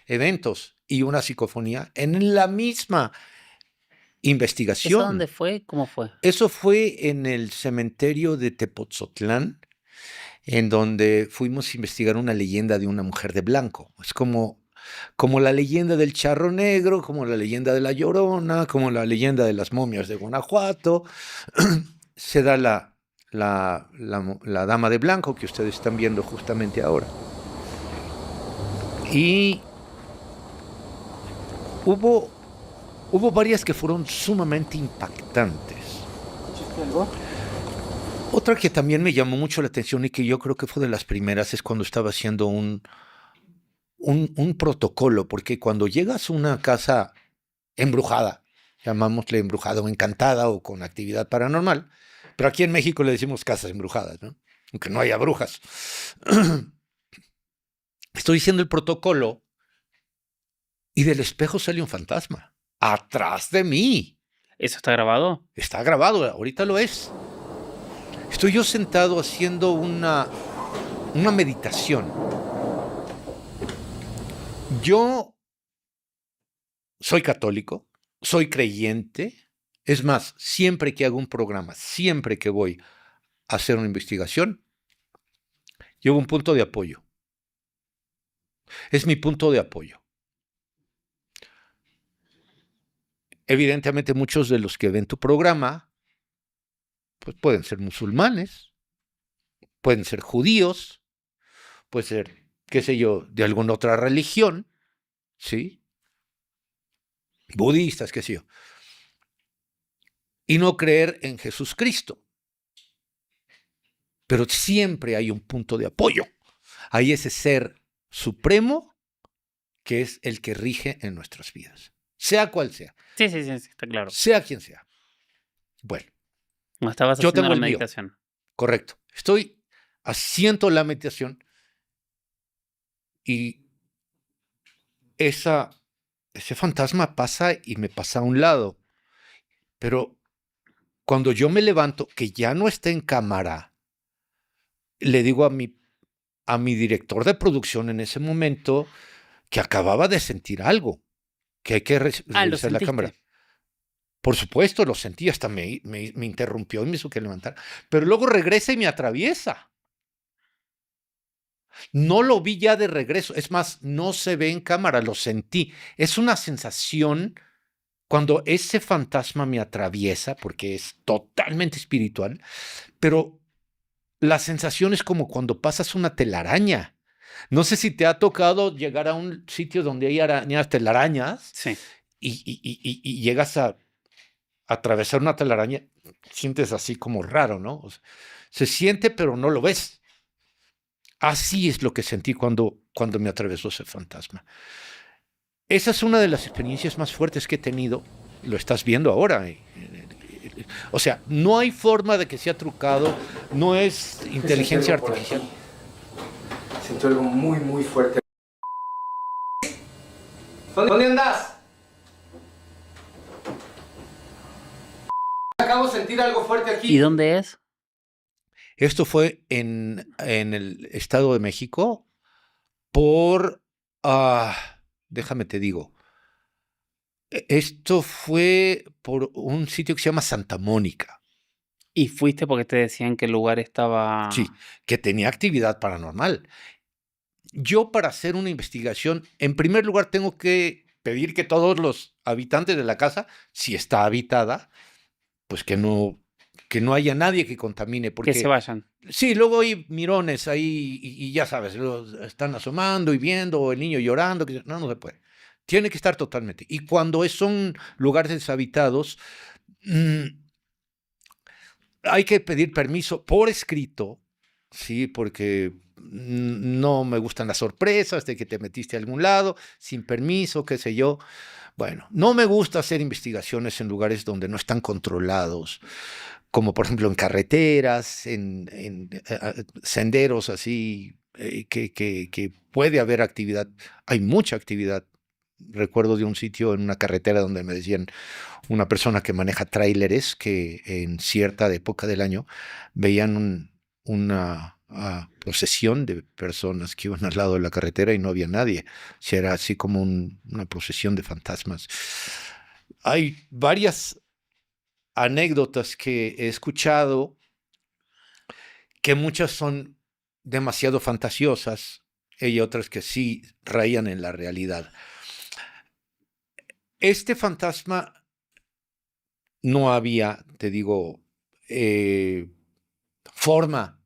eventos y una psicofonía en la misma ¿Eso investigación. dónde fue? ¿Cómo fue? Eso fue en el cementerio de Tepoztlán, en donde fuimos a investigar una leyenda de una mujer de blanco. Es como la leyenda del charro negro, como la leyenda de la Llorona, como la leyenda de las momias de Guanajuato. Se da la Dama de Blanco que ustedes están viendo justamente ahora. Y hubo varias que fueron sumamente impactantes. ¿Escuchaste algo? Otra que también me llamó mucho la atención y que yo creo que fue de las primeras es cuando estaba haciendo un protocolo, porque cuando llegas a una casa embrujada, llamámosle embrujada o encantada o con actividad paranormal, pero aquí en México le decimos casas embrujadas, ¿no? Aunque no haya brujas. Estoy diciendo el protocolo y del espejo sale un fantasma atrás de mí. ¿Eso está grabado? Está grabado, ahorita lo es. Estoy yo sentado haciendo una meditación. Yo soy católico, soy creyente. Es más, siempre que hago un programa, siempre que voy a hacer una investigación, llevo un punto de apoyo. Es mi punto de apoyo. Evidentemente, muchos de los que ven tu programa pues pueden ser musulmanes, pueden ser judíos, pueden ser, qué sé yo, de alguna otra religión, ¿sí? Budistas, qué sé yo. Y no creer en Jesucristo. Pero siempre hay un punto de apoyo. Hay ese ser supremo que es el que rige en nuestras vidas. Sea cual sea. Sí, está claro. Sea quien sea. Bueno. No estabas Yo haciendo tengo la el mío. meditación. Correcto. Estoy haciendo la meditación y ese fantasma pasa y me pasa a un lado. Pero cuando yo me levanto, que ya no está en cámara, le digo a mi director de producción en ese momento que acababa de sentir algo, que hay que ¿lo revisar la sentiste? cámara. Por supuesto, lo sentí, hasta me interrumpió y me hizo que levantar. Pero luego regresa y me atraviesa. No lo vi ya de regreso. Es más, no se ve en cámara, lo sentí. Es una sensación cuando ese fantasma me atraviesa, porque es totalmente espiritual, pero la sensación es como cuando pasas una telaraña. No sé si te ha tocado llegar a un sitio donde hay arañas, telarañas, Sí. y llegas a atravesar una telaraña, sientes así como raro, ¿no? O sea, se siente, pero no lo ves. Así es lo que sentí cuando me atravesó ese fantasma. Esa es una de las experiencias más fuertes que he tenido. Lo estás viendo ahora. O sea, no hay forma de que sea trucado, no es inteligencia artificial. Siento algo muy, muy fuerte. ¿Dónde andas? Acabo de sentir algo fuerte aquí. ¿Y dónde es? Esto fue en el Estado de México por, déjame te digo, esto fue por un sitio que se llama Santa Mónica. Y fuiste porque te decían que el lugar estaba... Sí, que tenía actividad paranormal. Yo para hacer una investigación, en primer lugar tengo que pedir que todos los habitantes de la casa, si está habitada, pues que no haya nadie que contamine. Porque, que se vayan. Sí, luego hay mirones ahí y ya sabes, están asomando y viendo, o el niño llorando, no se puede. Tiene que estar totalmente. Y cuando son lugares deshabitados, hay que pedir permiso por escrito, sí, porque no me gustan las sorpresas de que te metiste a algún lado sin permiso, qué sé yo. Bueno, no me gusta hacer investigaciones en lugares donde no están controlados, como por ejemplo en carreteras, en senderos así, que puede haber actividad. Hay mucha actividad. Recuerdo de un sitio en una carretera donde me decían una persona que maneja tráileres que en cierta época del año veían una procesión de personas que iban al lado de la carretera y no había nadie. O sea, era así como una procesión de fantasmas. Hay varias anécdotas que he escuchado que muchas son demasiado fantasiosas y otras que sí rayan en la realidad. Este fantasma no había, te digo, forma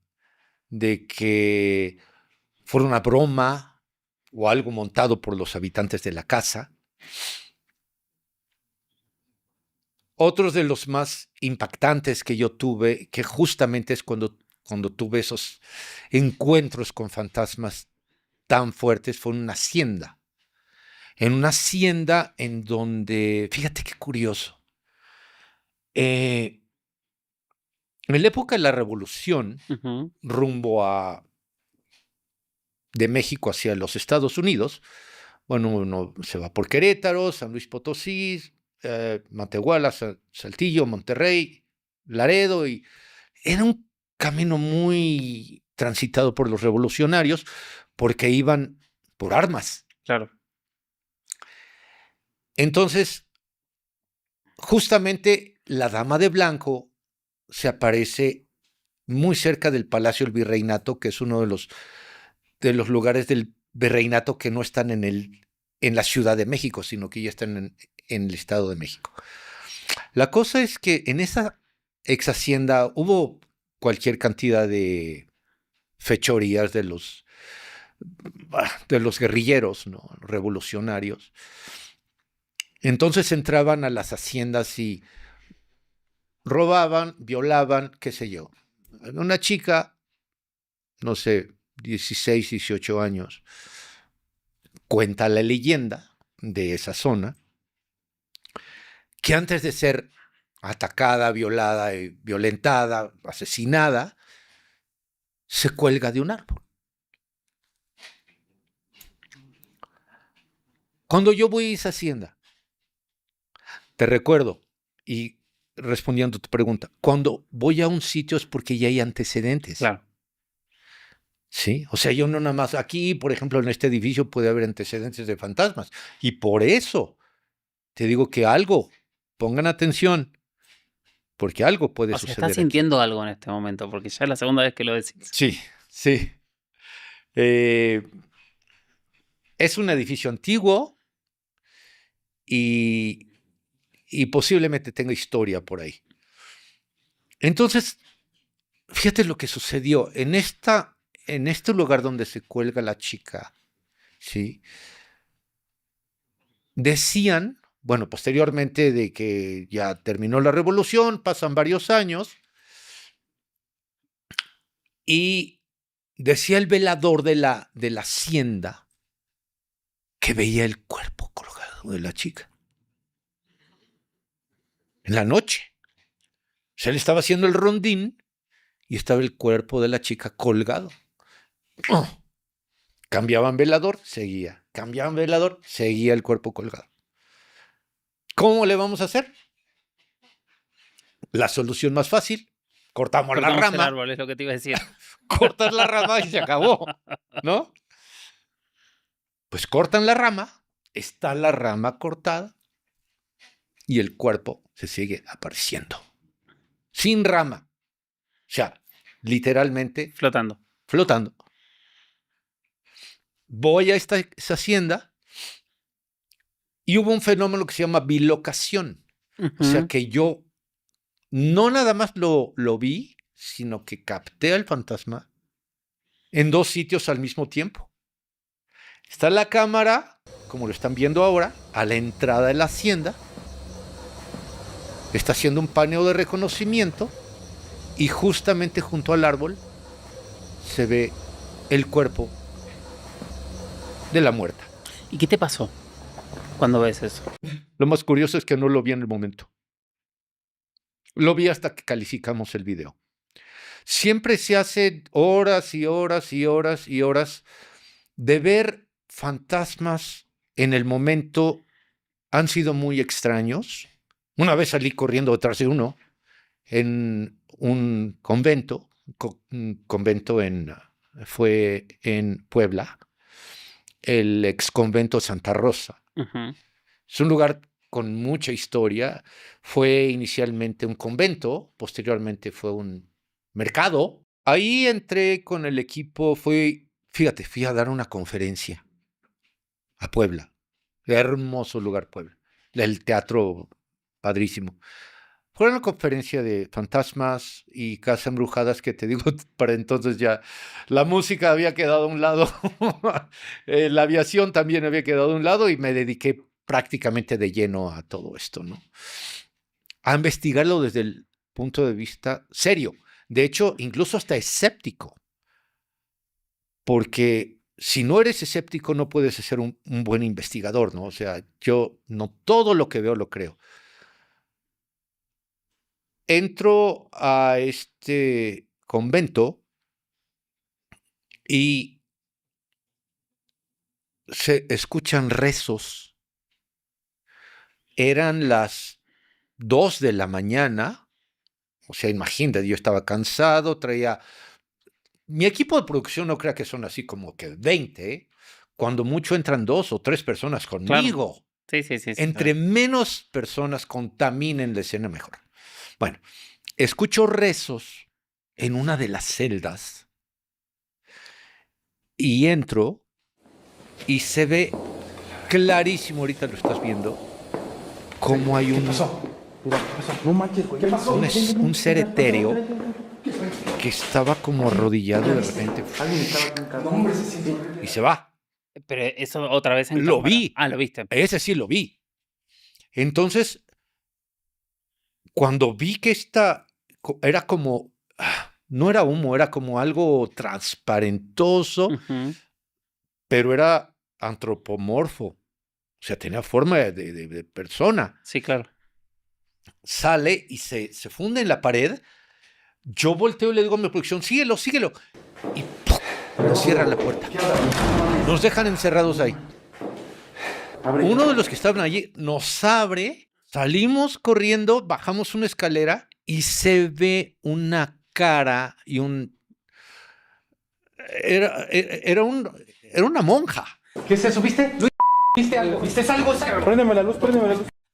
de que fuera una broma o algo montado por los habitantes de la casa. Otros de los más impactantes que yo tuve, que justamente es cuando tuve esos encuentros con fantasmas tan fuertes, fue en una hacienda. En una hacienda en donde, fíjate qué curioso, en la época de la Revolución, rumbo de México hacia los Estados Unidos, bueno, uno se va por Querétaro, San Luis Potosí, Matehuala, Saltillo, Monterrey, Laredo, y era un camino muy transitado por los revolucionarios porque iban por armas. Claro. Entonces, justamente la Dama de Blanco se aparece muy cerca del Palacio del Virreinato, que es uno de los lugares del virreinato que no están en la Ciudad de México, sino que ya están en el Estado de México. La cosa es que en esa ex hacienda hubo cualquier cantidad de fechorías de los guerrilleros, ¿no? Revolucionarios. Entonces entraban a las haciendas y robaban, violaban, qué sé yo. Una chica, no sé, 16, 18 años, cuenta la leyenda de esa zona, que antes de ser atacada, violada, violentada, asesinada, se cuelga de un árbol. Cuando yo voy a esa hacienda, te recuerdo, y respondiendo a tu pregunta, cuando voy a un sitio es porque ya hay antecedentes. Claro. Sí, o sea, yo no nada más aquí, por ejemplo, en este edificio puede haber antecedentes de fantasmas. Y por eso te digo que algo, pongan atención, porque algo puede suceder. Estás sintiendo algo en este momento, porque ya es la segunda vez que lo decís. Sí, sí. Es un edificio antiguo y posiblemente tenga historia por ahí. Entonces, fíjate lo que sucedió. En este lugar donde se cuelga la chica, ¿sí? Decían, bueno, posteriormente de que ya terminó la revolución, pasan varios años, y decía el velador de la hacienda que veía el cuerpo colgado de la chica. En la noche. O sea, él estaba haciendo el rondín y estaba el cuerpo de la chica colgado. Cambiaban velador, seguía. Cambiaban velador, seguía el cuerpo colgado. ¿Cómo le vamos a hacer? La solución más fácil, cortamos la Cortamos el rama, árbol, es lo que te iba a decir. cortas la rama y se acabó, ¿no? Pues cortan la rama, está la rama cortada y el cuerpo se sigue apareciendo. Sin rama. O sea, literalmente Flotando. flotando. Voy a esa hacienda y hubo un fenómeno que se llama bilocación. O sea, que yo no nada más lo vi, sino que capté al fantasma en 2 sitios al mismo tiempo. Está la cámara, como lo están viendo ahora, a la entrada de la hacienda. Está haciendo un paneo de reconocimiento y justamente junto al árbol se ve el cuerpo de la muerta. ¿Y qué te pasó cuando ves eso? Lo más curioso es que no lo vi en el momento. Lo vi hasta que calificamos el video. Siempre se hace horas y horas y horas y horas de ver fantasmas en el momento. Han sido muy extraños. Una vez salí corriendo detrás de uno en un convento. Fue en Puebla, el ex convento Santa Rosa. Es un lugar con mucha historia. Fue inicialmente un convento, posteriormente fue un mercado. Ahí entré con el equipo, fui a dar una conferencia a Puebla. Hermoso lugar, Puebla. El teatro, padrísimo. Fue una conferencia de fantasmas y casas embrujadas que te digo, para entonces ya la música había quedado a un lado, la aviación también había quedado a un lado y me dediqué prácticamente de lleno a todo esto, ¿no? A investigarlo desde el punto de vista serio. De hecho, incluso hasta escéptico. Porque si no eres escéptico no puedes ser un buen investigador, ¿no? O sea, yo no todo lo que veo lo creo. Entro a este convento y se escuchan rezos. Eran las 2 de la mañana. O sea, imagínate, yo estaba cansado, traía... Mi equipo de producción no crea que son así como que 20, ¿eh? Cuando mucho entran 2 o 3 personas conmigo. Claro. Sí. Entre menos personas contaminen la escena, mejor. Bueno, escucho rezos en una de las celdas y entro y se ve clarísimo, ahorita lo estás viendo, cómo hay un... ¿Qué pasó? Mira, ¿qué pasó? No manches, güey. ¿Qué pasó? Un ser etéreo que estaba como arrodillado de repente Alguien estaba aquí en casa. No, hombre, sí. y se va. Pero eso otra vez en Lo cámara. vi. Ah, lo viste. Ese sí lo vi. Entonces, cuando vi que era como, no era humo, era como algo transparentoso, pero era antropomorfo. O sea, tenía forma de persona. Sí, claro. Sale y se funde en la pared. Yo volteo y le digo a mi producción, síguelo. Y ¡pum! Nos cierran la puerta. Nos dejan encerrados ahí. Uno de los que estaban allí nos abre, salimos corriendo, bajamos una escalera y se ve una cara y era una monja. ¿Qué es eso? ¿Viste? ¿Viste algo? ¿Viste algo? Préndeme la luz.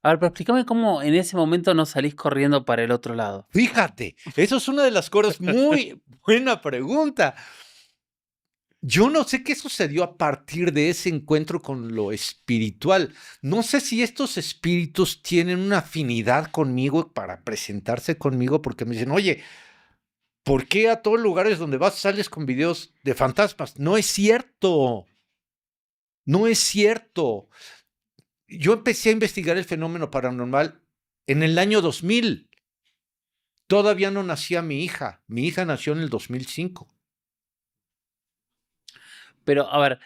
A ver, pero explícame cómo en ese momento no salís corriendo para el otro lado. Fíjate, eso es una de las cosas, muy buena pregunta. Yo no sé qué sucedió a partir de ese encuentro con lo espiritual. No sé si estos espíritus tienen una afinidad conmigo para presentarse conmigo, porque me dicen, oye, ¿por qué a todos lugares donde vas sales con videos de fantasmas? No es cierto. No es cierto. Yo empecé a investigar el fenómeno paranormal en el año 2000. Todavía no nacía mi hija. Mi hija nació en el 2005. Pero, a ver,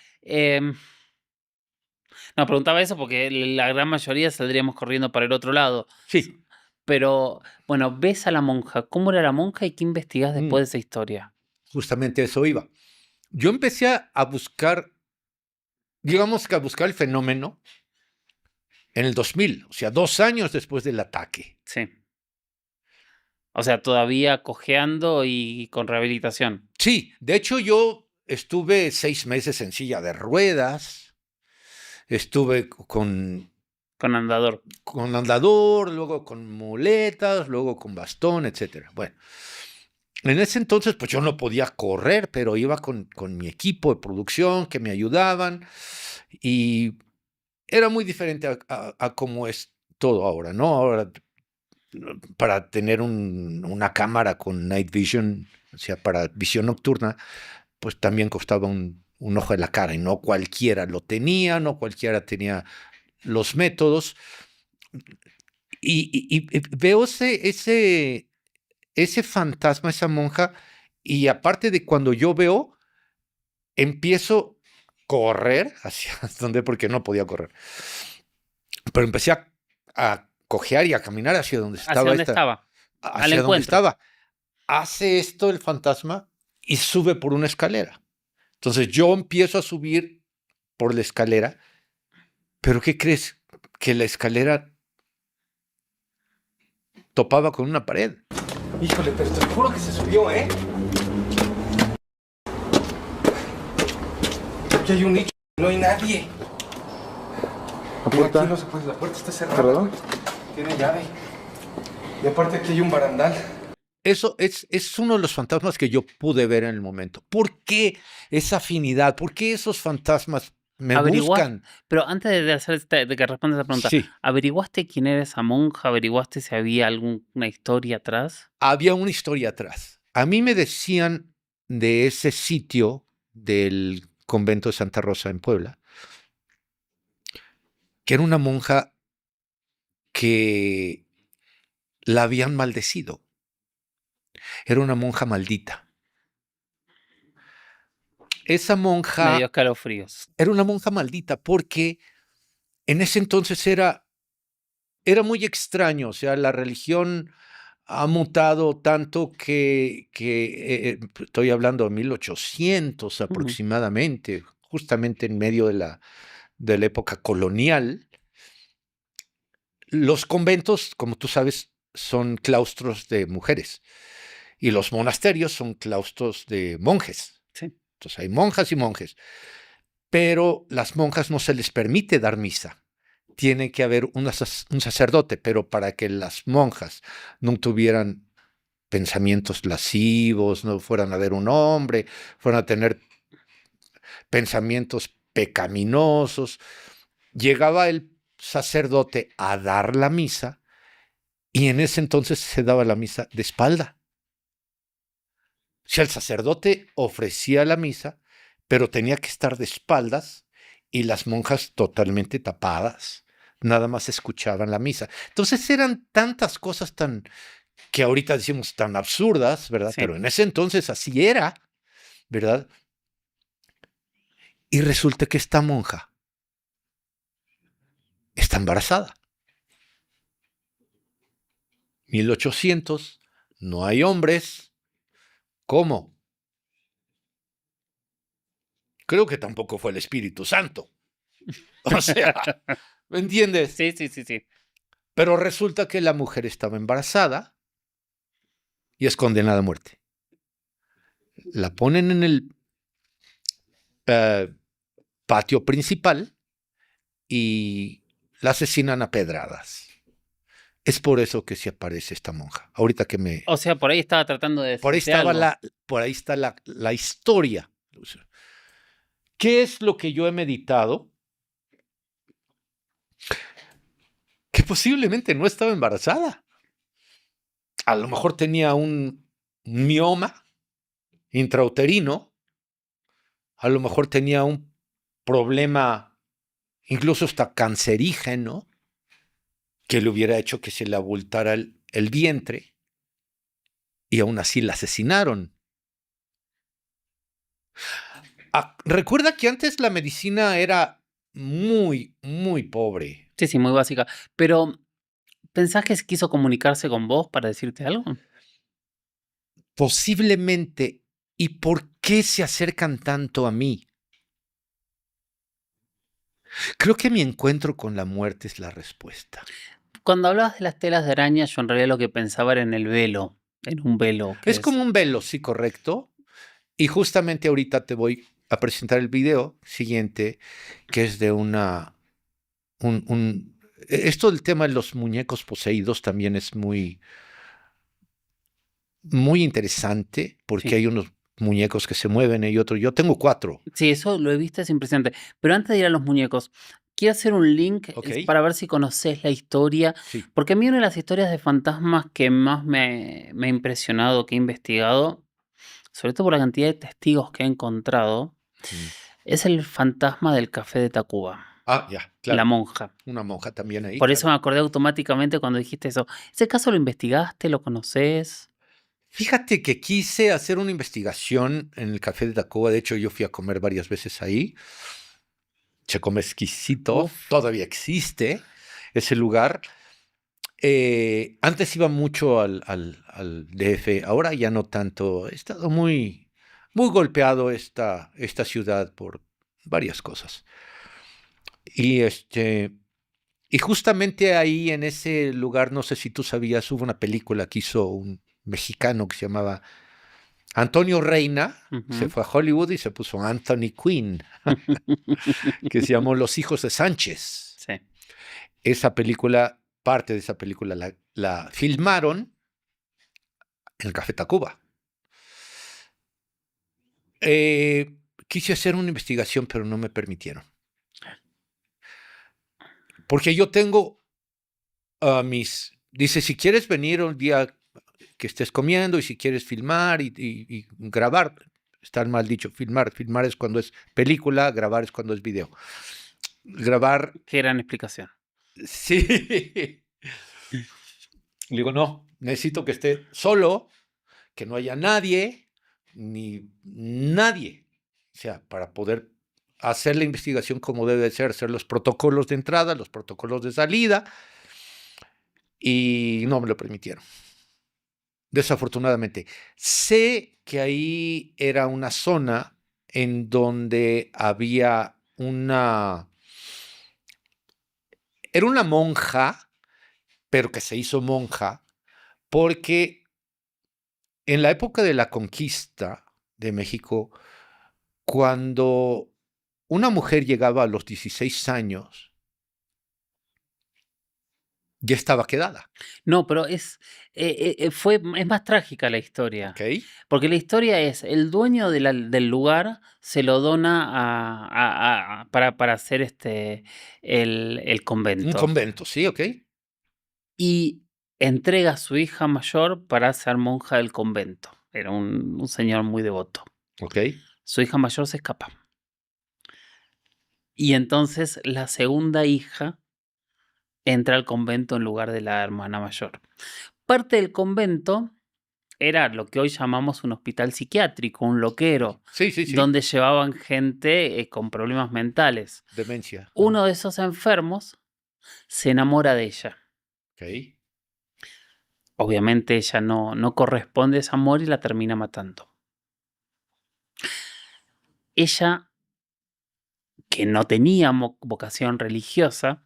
no, preguntaba eso porque la gran mayoría saldríamos corriendo para el otro lado. Sí. Pero, bueno, ves a la monja. ¿Cómo era la monja y qué investigás después de esa historia? Justamente eso iba. Yo empecé a buscar, digamos que a buscar el fenómeno en el 2000, o sea, 2 años después del ataque. Sí. O sea, todavía cojeando y con rehabilitación. Sí, de hecho yo estuve 6 meses en silla de ruedas, estuve Con andador. con andador, luego con muletas, luego con bastón, etcétera. Bueno, en ese entonces pues yo no podía correr, pero iba con mi equipo de producción que me ayudaban y era muy diferente a cómo es todo ahora, ¿no? Ahora, para tener una cámara con night vision, o sea, para visión nocturna, pues también costaba un ojo de la cara y no cualquiera lo tenía, no cualquiera tenía los métodos. Y veo ese fantasma, esa monja, y aparte de cuando yo veo, empiezo a correr hacia donde, porque no podía correr, pero empecé a cojear y a caminar hacia donde ¿Hacia estaba dónde estaba? Al hacia donde encuentro. estaba. Hace esto el fantasma y sube por una escalera. Entonces yo empiezo a subir por la escalera, pero ¿qué crees? Que la escalera topaba con una pared. Híjole, pero te juro que se subió, ¿eh? Aquí hay un nicho, no hay nadie. Mira, aquí no se puede, la puerta está cerrada. ¿Cerrada? Tiene llave. Y aparte aquí hay un barandal. Eso es uno de los fantasmas que yo pude ver en el momento. ¿Por qué esa afinidad? ¿Por qué esos fantasmas me buscan? Pero antes de que respondas esa pregunta, Sí, ¿averiguaste quién era esa monja? ¿Averiguaste si había alguna historia atrás? había una historia atrás. A mí me decían de ese sitio del convento de Santa Rosa en Puebla, que era una monja que la habían maldecido. Era una monja maldita. Esa Me dio monja escalofríos. era una monja maldita porque en ese entonces era muy extraño. O sea, la religión ha mutado tanto que estoy hablando de 1800 aproximadamente, justamente en medio de la época colonial. Los conventos, como tú sabes, son claustros de mujeres y los monasterios son claustros de monjes. Sí. Entonces hay monjas y monjes, pero las monjas no se les permite dar misa. Tiene que haber un sacerdote, pero para que las monjas no tuvieran pensamientos lascivos, no fueran a ver un hombre, fueran a tener pensamientos pecaminosos, llegaba el sacerdote a dar la misa y en ese entonces se daba la misa de espalda. Si el sacerdote ofrecía la misa, pero tenía que estar de espaldas y las monjas totalmente tapadas, nada más escuchaban la misa. Entonces eran tantas cosas que ahorita decimos tan absurdas, ¿verdad? Sí. Pero en ese entonces así era, ¿verdad? Y resulta que esta monja está embarazada. 1800, no hay hombres. ¿Cómo? Creo que tampoco fue el Espíritu Santo. O sea, ¿me entiendes? Sí, sí, sí, sí. Pero resulta que la mujer estaba embarazada y es condenada a muerte. La ponen en el patio principal y la asesinan a pedradas. Es por eso que se aparece esta monja. Ahorita que me... O sea, por ahí estaba tratando de Por ahí decirte estaba algo. por ahí está la historia. ¿Qué es lo que yo he meditado? Que posiblemente no estaba embarazada. A lo mejor tenía un mioma intrauterino. A lo mejor tenía un problema incluso hasta cancerígeno que le hubiera hecho que se le abultara el vientre y aún así la asesinaron. Recuerda que antes la medicina era muy, muy pobre. Sí, sí, muy básica. Pero, ¿pensás que quiso comunicarse con vos para decirte algo? Posiblemente. ¿Y por qué se acercan tanto a mí? Creo que mi encuentro con la muerte es la respuesta. Cuando hablabas de las telas de araña, yo en realidad lo que pensaba era en el velo. En un velo. ¿Qué Es como un velo, sí, correcto. Y justamente ahorita te voy a presentar el video siguiente, que es de esto del tema de los muñecos poseídos también es muy, muy interesante, porque Sí. hay unos muñecos que se mueven y otros. Yo tengo 4. Sí, eso lo he visto, es impresionante. Pero antes de ir a los muñecos, quiero hacer un link Ok. para ver si conoces la historia. Sí. Porque a mí una de las historias de fantasmas que más me ha impresionado, que he investigado, sobre todo por la cantidad de testigos que he encontrado, es el fantasma del café de Tacuba. Ah, ya, La claro. monja. Una monja también ahí. Por eso claro. me acordé automáticamente cuando dijiste eso. ¿Ese caso lo investigaste? ¿Lo conoces? Fíjate que quise hacer una investigación en el Café de Tacuba. De hecho, yo fui a comer varias veces ahí. Se come exquisito. Uf. Todavía existe ese lugar. Antes iba mucho al DF. Ahora ya no tanto. He estado muy, muy golpeado esta ciudad por varias cosas. Y justamente ahí en ese lugar, no sé si tú sabías, hubo una película que hizo un mexicano que se llamaba Antonio Reina. Se fue a Hollywood y se puso Anthony Quinn, que se llamó Los hijos de Sánchez. Sí. Esa película, parte de esa película la filmaron en el Café Tacuba. Quise hacer una investigación, pero no me permitieron. Porque yo tengo dice, si quieres venir un día que estés comiendo y si quieres filmar y grabar, está mal dicho, filmar es cuando es película, grabar es cuando es video. Grabar... Qué gran explicación. Sí. Le digo, no, necesito que esté solo, que no haya nadie, ni nadie. O sea, para poder hacer la investigación como debe ser, hacer los protocolos de entrada, los protocolos de salida, y no me lo permitieron. Desafortunadamente. Sé que ahí era una zona en donde había era una monja, pero que se hizo monja, porque en la época de la conquista de México, cuando una mujer llegaba a los 16 años, ya estaba quedada. No, pero es más trágica la historia. ¿Ok? Porque la historia es, el dueño del lugar se lo dona para hacer el convento. Un convento, sí, ok. Y entrega a su hija mayor para ser monja del convento. Era un señor muy devoto. Ok. Su hija mayor se escapa. Y entonces la segunda hija entra al convento en lugar de la hermana mayor. Parte del convento era lo que hoy llamamos un hospital psiquiátrico, un loquero, Sí, sí, sí. donde llevaban gente con problemas mentales. Demencia. Uno de esos enfermos se enamora de ella. Ok. Obviamente ella no corresponde a ese amor y la termina matando. Ella, que no tenía vocación religiosa,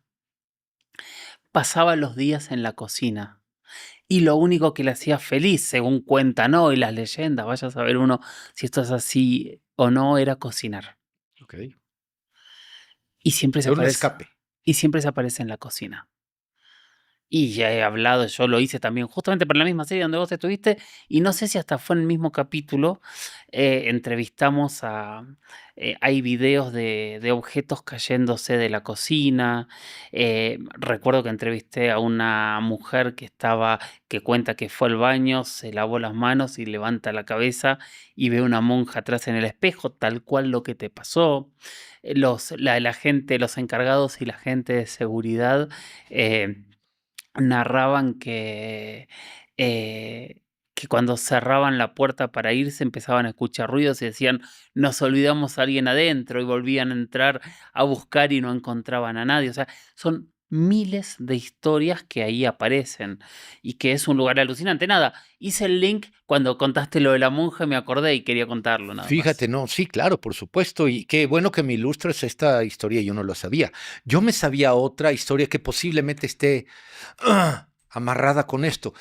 pasaba los días en la cocina. Y lo único que le hacía feliz, según cuentan hoy las leyendas, vaya a saber uno si esto es así o no, era cocinar. Ok. Y siempre se Era un aparece. escape. Y siempre se aparece en la cocina. Y ya he hablado, yo lo hice también justamente para la misma serie donde vos estuviste, y no sé si hasta fue en el mismo capítulo, entrevistamos hay videos de objetos cayéndose de la cocina. Recuerdo que entrevisté a una mujer que cuenta que fue al baño, se lavó las manos y levanta la cabeza y ve una monja atrás en el espejo, tal cual lo que te pasó. La gente, los encargados y la gente de seguridad narraban que cuando cerraban la puerta para irse empezaban a escuchar ruidos y decían, nos olvidamos a alguien adentro, y volvían a entrar a buscar y no encontraban a nadie. O sea, son miles de historias que ahí aparecen y que es un lugar alucinante. Nada, hice el link cuando contaste lo de la monja, me acordé y quería contarlo, nada Fíjate, más. no, sí, claro, por supuesto. Y qué bueno que me ilustres esta historia, yo no lo sabía. Yo me sabía otra historia que posiblemente esté amarrada con esto.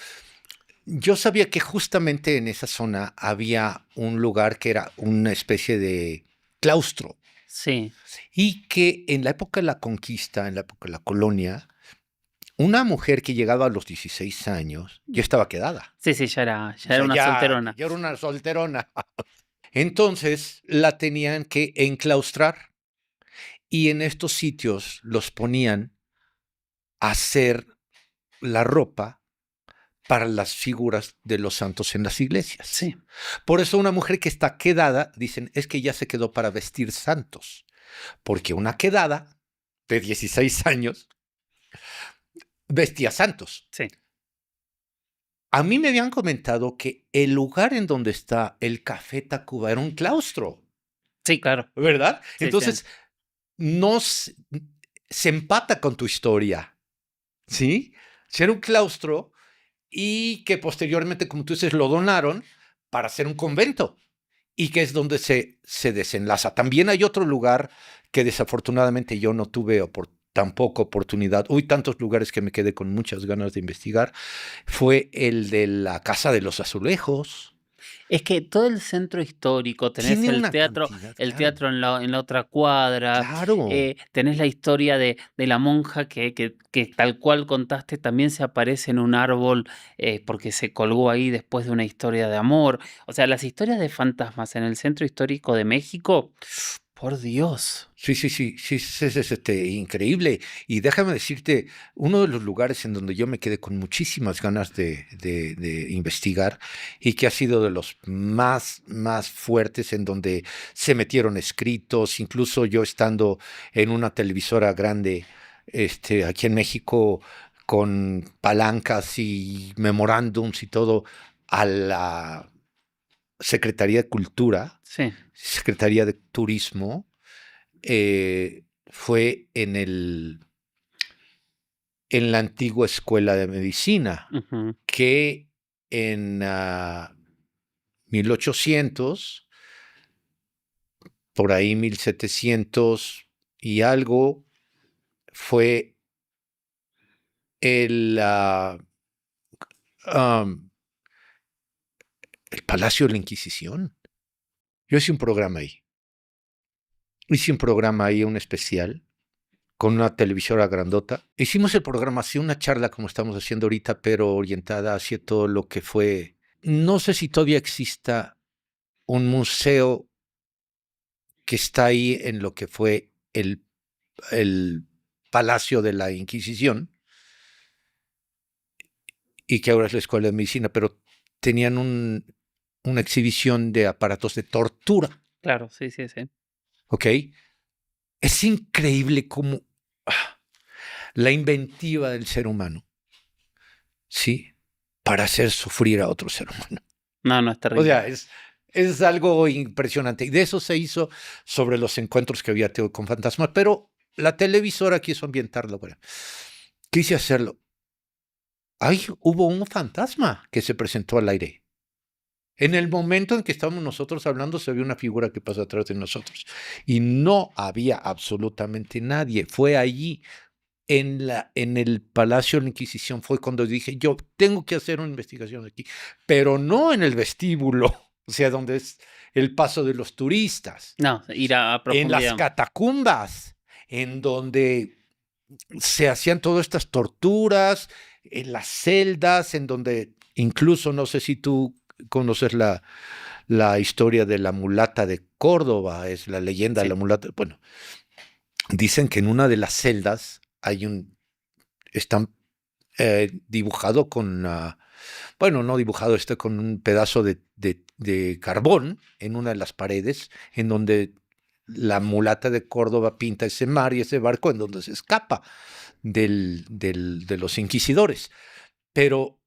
yo sabía que justamente en esa zona había un lugar que era una especie de claustro Sí, y que en la época de la conquista, en la época de la colonia, una mujer que llegaba a los 16 años ya estaba quedada. sí, ya O sea, era una solterona. ya era una solterona. Entonces la tenían que enclaustrar y en estos sitios los ponían a hacer la ropa para las figuras de los santos en las iglesias. Sí, Por eso una mujer que está quedada, dicen, es que ya se quedó para vestir santos. Porque una quedada de 16 años vestía santos. sí, A mí me habían comentado que el lugar en donde está el Café Tacuba era un claustro, sí, claro. ¿verdad? Sí, Entonces, no se empata con tu historia, ¿sí? Si era un claustro y que posteriormente, como tú dices, lo donaron para hacer un convento y que es donde se desenlaza. También hay otro lugar que desafortunadamente yo no tuve tampoco oportunidad, tantos lugares que me quedé con muchas ganas de investigar, fue el de la Casa de los Azulejos. Es que todo el centro histórico, tenés Tiene el una cantidad, claro. teatro en la otra cuadra, Claro. tenés la historia de la monja que tal cual contaste también se aparece en un árbol porque se colgó ahí después de una historia de amor. O sea, las historias de fantasmas en el centro histórico de México, por Dios. Sí, es increíble. Y déjame decirte, uno de los lugares en donde yo me quedé con muchísimas ganas de investigar y que ha sido de los más fuertes, en donde se metieron escritos, incluso yo estando en una televisora grande aquí en México con palancas y memorándums y todo a la Secretaría de Cultura, Sí. Secretaría de Turismo, fue en la antigua escuela de medicina, Ujú. que en 1800, por ahí 1700 y algo, fue el, el Palacio de la Inquisición. Yo hice un programa ahí. Un especial, con una televisora grandota. Hicimos el programa así, una charla como estamos haciendo ahorita, pero orientada hacia todo lo que fue. No sé si todavía exista un museo que está ahí en lo que fue el Palacio de la Inquisición y que ahora es la Escuela de Medicina, pero tenían una exhibición de aparatos de tortura. Claro, sí. ¿Ok? Es increíble cómo la inventiva del ser humano, ¿sí? Para hacer sufrir a otro ser humano. No, es O terrible. sea, es algo impresionante. Y de eso se hizo sobre los encuentros que había tenido con fantasmas. Pero la televisora quiso ambientarlo. Bueno, quise hacerlo. Ahí hubo un fantasma que se presentó al aire. En el momento en que estábamos nosotros hablando, se vio una figura que pasó atrás de nosotros. Y no había absolutamente nadie. Fue allí, en el Palacio de la Inquisición, fue cuando dije, yo tengo que hacer una investigación aquí, pero no en el vestíbulo, o sea, donde es el paso de los turistas. No, ir a En las profundidad. catacumbas, en donde se hacían todas estas torturas, en las celdas, en donde incluso, no sé si tú conoces la historia de la mulata de Córdoba, es la leyenda de la mulata. Bueno, dicen que en una de las celdas están dibujado con, bueno, no dibujado, con un pedazo de carbón en una de las paredes, en donde la mulata de Córdoba pinta ese mar y ese barco en donde se escapa de los inquisidores. Pero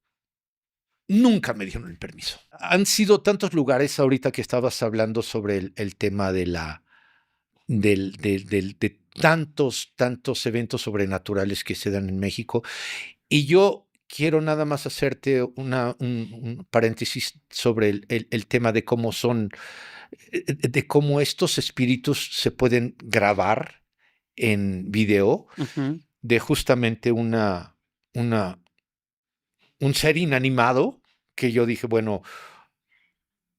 nunca me dieron el permiso. Han sido tantos lugares, ahorita que estabas hablando sobre el tema de tantos eventos sobrenaturales que se dan en México. Y yo quiero nada más hacerte un paréntesis sobre el tema de cómo de cómo estos espíritus se pueden grabar en video, de justamente un ser inanimado que yo dije, bueno,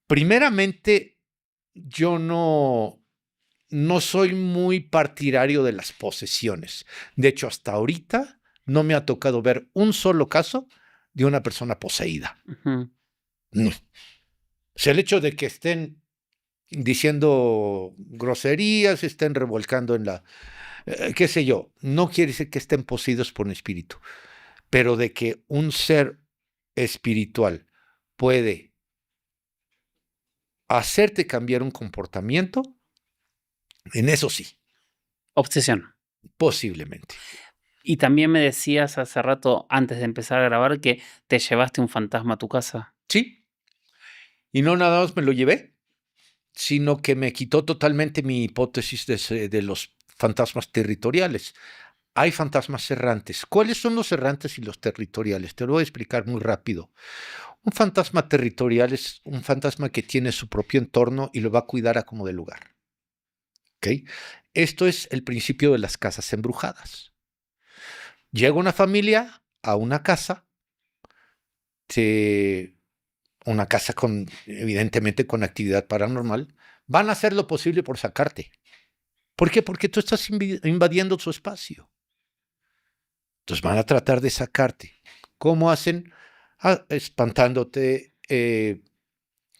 primeramente, yo no soy muy partidario de las posesiones. De hecho, hasta ahorita no me ha tocado ver un solo caso de una persona poseída. Ujú. No. O sea, el hecho de que estén diciendo groserías, estén revolcando en la... qué sé yo, no quiere decir que estén poseídos por un espíritu, pero de que un ser espiritual puede hacerte cambiar un comportamiento, en eso sí, Obsesión. posiblemente. Y también me decías hace rato, antes de empezar a grabar, que te llevaste un fantasma a tu casa. Sí. Y no nada más me lo llevé, sino que me quitó totalmente mi hipótesis de los fantasmas territoriales. Hay fantasmas errantes. ¿Cuáles son los errantes y los territoriales? Te lo voy a explicar muy rápido. Un fantasma territorial es un fantasma que tiene su propio entorno y lo va a cuidar a como de lugar. ¿Okay? Esto es el principio de las casas embrujadas. Llega una familia a una casa, una casa evidentemente con actividad paranormal, van a hacer lo posible por sacarte. ¿Por qué? Porque tú estás invadiendo su espacio. Entonces van a tratar de sacarte. ¿Cómo hacen? Espantándote,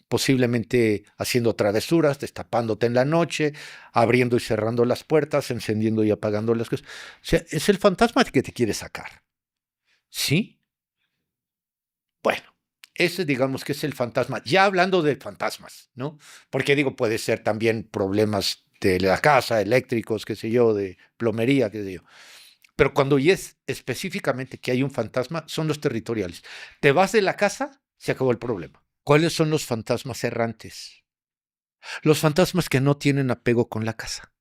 posiblemente haciendo travesuras, destapándote en la noche, abriendo y cerrando las puertas, encendiendo y apagando las cosas. O sea, es el fantasma que te quiere sacar. ¿Sí? Bueno, ese digamos que es el fantasma. Ya hablando de fantasmas, ¿no? Porque digo, puede ser también problemas de la casa, eléctricos, qué sé yo, de plomería, qué sé yo. Pero cuando ya es específicamente que hay un fantasma, son los territoriales. Te vas de la casa, se acabó el problema. ¿Cuáles son los fantasmas errantes? Los fantasmas que no tienen apego con la casa.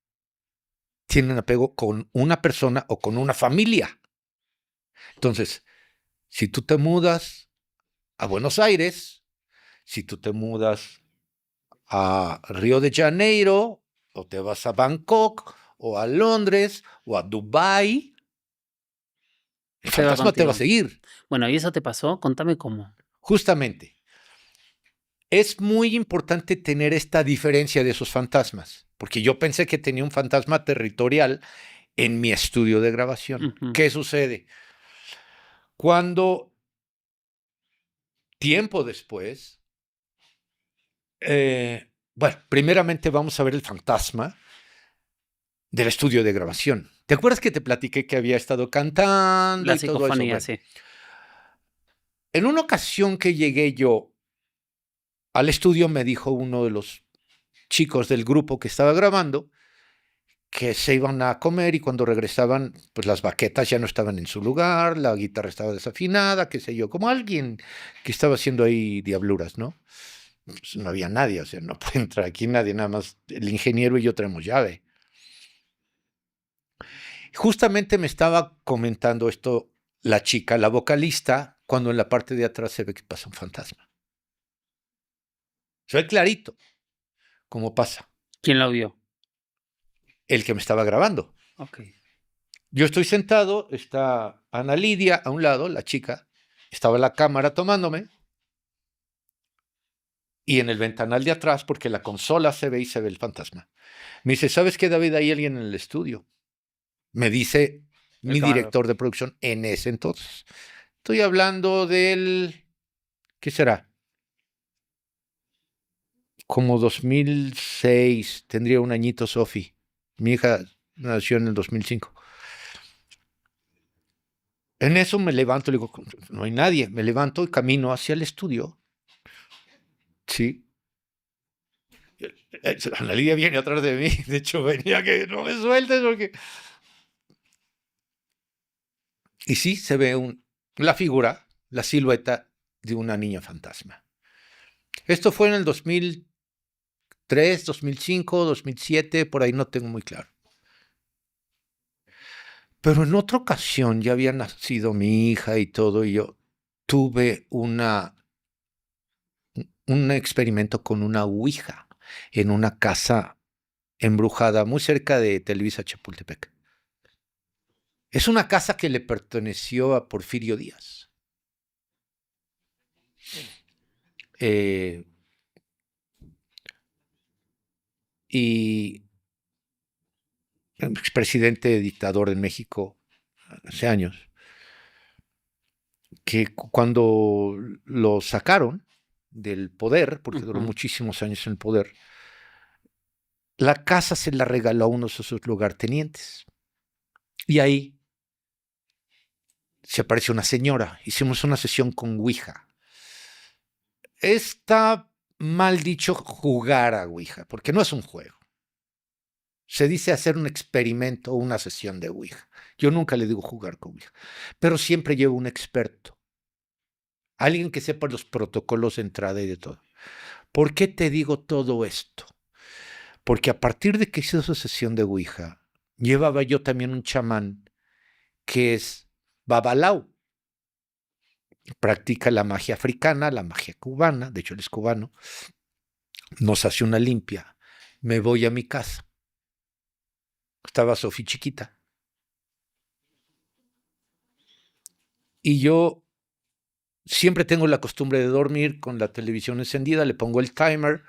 Tienen apego con una persona o con una familia. Entonces, si tú te mudas a Buenos Aires, si tú te mudas a Río de Janeiro, o te vas a Bangkok, o a Londres, o a Dubái, el Se va fantasma te va a contigo. seguir. Bueno, ¿y eso te pasó? Contame cómo. Justamente. Es muy importante tener esta diferencia de esos fantasmas, porque yo pensé que tenía un fantasma territorial en mi estudio de grabación. Ujú. ¿Qué sucede? Cuando tiempo después, bueno, primeramente vamos a ver el fantasma del estudio de grabación. ¿Te acuerdas que te platiqué que había estado cantando La y todo eso? psicofonía, Bueno, sí. en una ocasión que llegué yo al estudio, me dijo uno de los chicos del grupo que estaba grabando que se iban a comer y cuando regresaban, pues las baquetas ya no estaban en su lugar, la guitarra estaba desafinada, qué sé yo, como alguien que estaba haciendo ahí diabluras, ¿no? Pues no había nadie, o sea, no puede entrar aquí nadie, nada más el ingeniero y yo tenemos llave. Justamente me estaba comentando esto la chica, la vocalista, cuando en la parte de atrás se ve que pasa un fantasma. Se ve clarito cómo pasa. ¿Quién lo vio? El que me estaba grabando. Ok. Yo estoy sentado, está Ana Lidia a un lado, la chica, estaba la cámara tomándome, y en el ventanal de atrás, porque la consola se ve y se ve el fantasma. Me dice, ¿sabes qué, David? Hay alguien en el estudio. Me dice mi director de producción en ese entonces. Estoy hablando del, ¿qué será? Como 2006, tendría un añito Sofi. Mi hija nació en el 2005. En eso me levanto, le digo, no hay nadie. Me levanto y camino hacia el estudio. Sí. Ana Lidia viene atrás de mí. De hecho, venía que no me sueltes porque... Y sí, se ve la figura, la silueta de una niña fantasma. Esto fue en el 2003, 2005, 2007, por ahí no tengo muy claro. Pero en otra ocasión ya había nacido mi hija y todo, y yo tuve un experimento con una ouija en una casa embrujada muy cerca de Televisa Chapultepec. Es una casa que le perteneció a Porfirio Díaz. y expresidente dictador en México hace años, que cuando lo sacaron del poder, porque duró muchísimos años en el poder, la casa se la regaló a uno de sus lugartenientes. Y ahí se apareció una señora. Hicimos una sesión con Ouija. Está mal dicho jugar a Ouija, porque no es un juego. Se dice hacer un experimento o una sesión de Ouija. Yo nunca le digo jugar con Ouija, pero siempre llevo un experto. Alguien que sepa los protocolos de entrada y de todo. ¿Por qué te digo todo esto? Porque a partir de que hice esa sesión de Ouija, llevaba yo también un chamán que es Babalao. Practica la magia africana, la magia cubana, de hecho él es cubano. Nos hace una limpia. Me voy a mi casa. Estaba Sofi chiquita. Y yo siempre tengo la costumbre de dormir con la televisión encendida, le pongo el timer,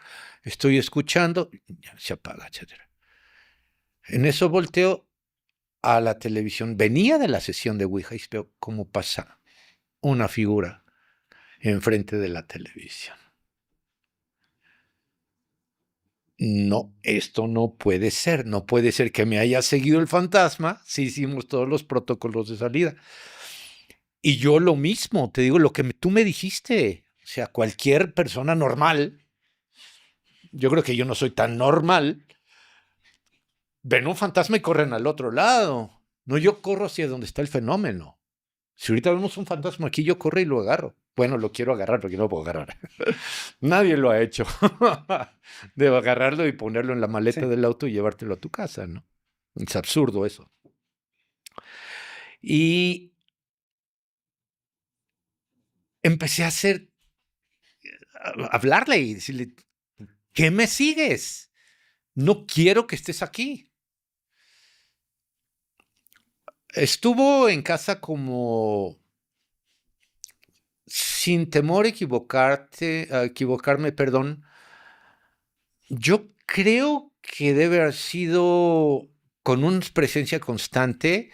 estoy escuchando, se apaga, etc. En eso volteo a la televisión. Venía de la sesión de Ouija y veo cómo pasa una figura enfrente de la televisión. No, esto no puede ser. No puede ser que me haya seguido el fantasma si hicimos todos los protocolos de salida. Y yo lo mismo, te digo lo que tú me dijiste. O sea, cualquier persona normal, yo creo que yo no soy tan normal, ven un fantasma y corren al otro lado. No, yo corro hacia donde está el fenómeno. Si ahorita vemos un fantasma aquí, yo corro y lo agarro. Bueno, lo quiero agarrar porque no lo puedo agarrar. Nadie lo ha hecho. Debo agarrarlo y ponerlo en la maleta del auto y llevártelo a tu casa, ¿no? Es absurdo eso. Y empecé a hablarle y decirle, ¿qué me sigues? No quiero que estés aquí. Estuvo en casa como, sin temor a equivocarme, perdón. Yo creo que debe haber sido con una presencia constante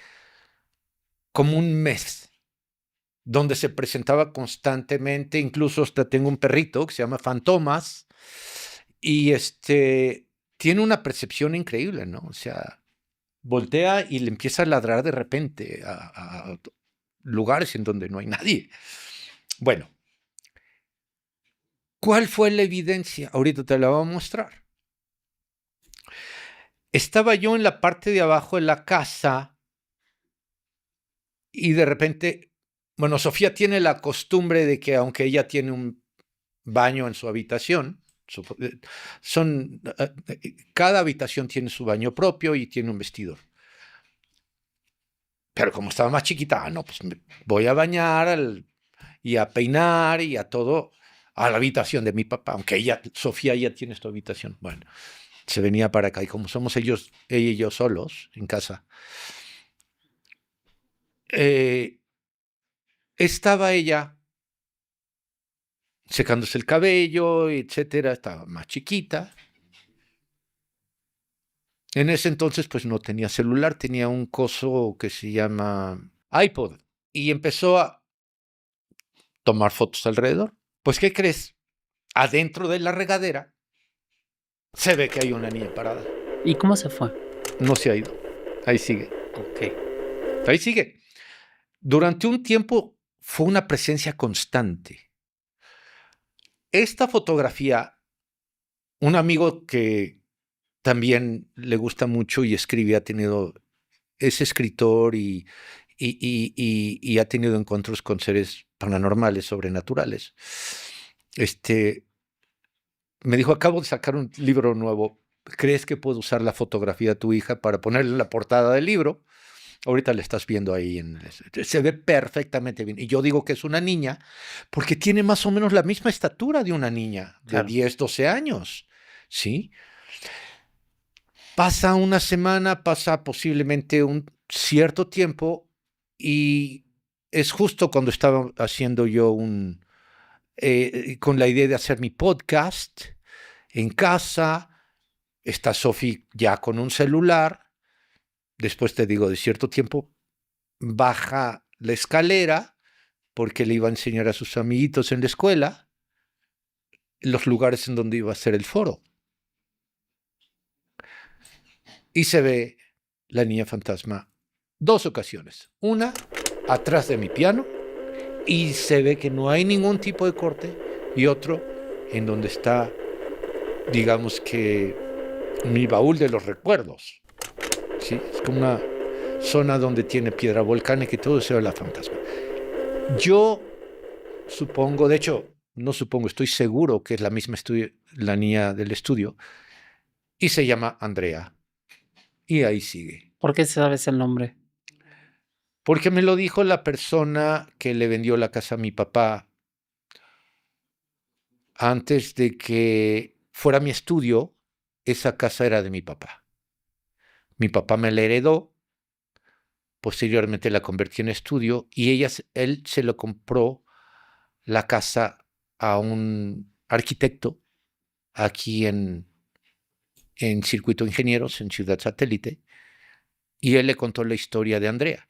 como un mes, donde se presentaba constantemente. Incluso hasta tengo un perrito que se llama Fantomas y tiene una percepción increíble, ¿no? O sea, voltea y le empieza a ladrar de repente a lugares en donde no hay nadie. Bueno, ¿cuál fue la evidencia? Ahorita te la voy a mostrar. Estaba yo en la parte de abajo de la casa y de repente, bueno, Sofía tiene la costumbre de que aunque ella tiene un baño en su habitación, cada habitación tiene su baño propio y tiene un vestidor. Pero como estaba más chiquita, no, pues me voy a bañar y a peinar y a todo a la habitación de mi papá, aunque Sofía ya tiene su habitación. Bueno, se venía para acá y como somos ella y yo solos en casa, estaba ella secándose el cabello, etcétera, estaba más chiquita. En ese entonces, pues no tenía celular, tenía un coso que se llama iPod y empezó a tomar fotos alrededor. Pues, ¿qué crees? Adentro de la regadera se ve que hay una niña parada. ¿Y cómo se fue? No se ha ido. Ahí sigue. Ok. Ahí sigue. Durante un tiempo fue una presencia constante. Esta fotografía, un amigo que también le gusta mucho y escribe, es escritor y ha tenido encuentros con seres paranormales, sobrenaturales. Me dijo, acabo de sacar un libro nuevo. ¿Crees que puedo usar la fotografía de tu hija para ponerle en la portada del libro? Ahorita la estás viendo ahí. Se ve perfectamente bien. Y yo digo que es una niña porque tiene más o menos la misma estatura de una niña de Claro. 10, 12 años. ¿Sí? Pasa una semana, pasa posiblemente un cierto tiempo y es justo cuando estaba haciendo yo con la idea de hacer mi podcast en casa. Está Sofi ya con un celular. Después te digo, de cierto tiempo, baja la escalera porque le iba a enseñar a sus amiguitos en la escuela los lugares en donde iba a ser el foro. Y se ve la niña fantasma 2 ocasiones. Una, atrás de mi piano, y se ve que no hay ningún tipo de corte. Y otro, en donde está, digamos que, mi baúl de los recuerdos. ¿Sí? Es como una zona donde tiene piedra volcánica y todo eso es la fantasma. Yo supongo, de hecho, no supongo, estoy seguro que es la misma la niña del estudio, y se llama Andrea. Y ahí sigue. ¿Por qué sabes el nombre? Porque me lo dijo la persona que le vendió la casa a mi papá antes de que fuera mi estudio. Esa casa era de mi papá. Mi papá me la heredó, posteriormente la convertí en estudio y él se lo compró la casa a un arquitecto aquí en Circuito Ingenieros, en Ciudad Satélite, y él le contó la historia de Andrea.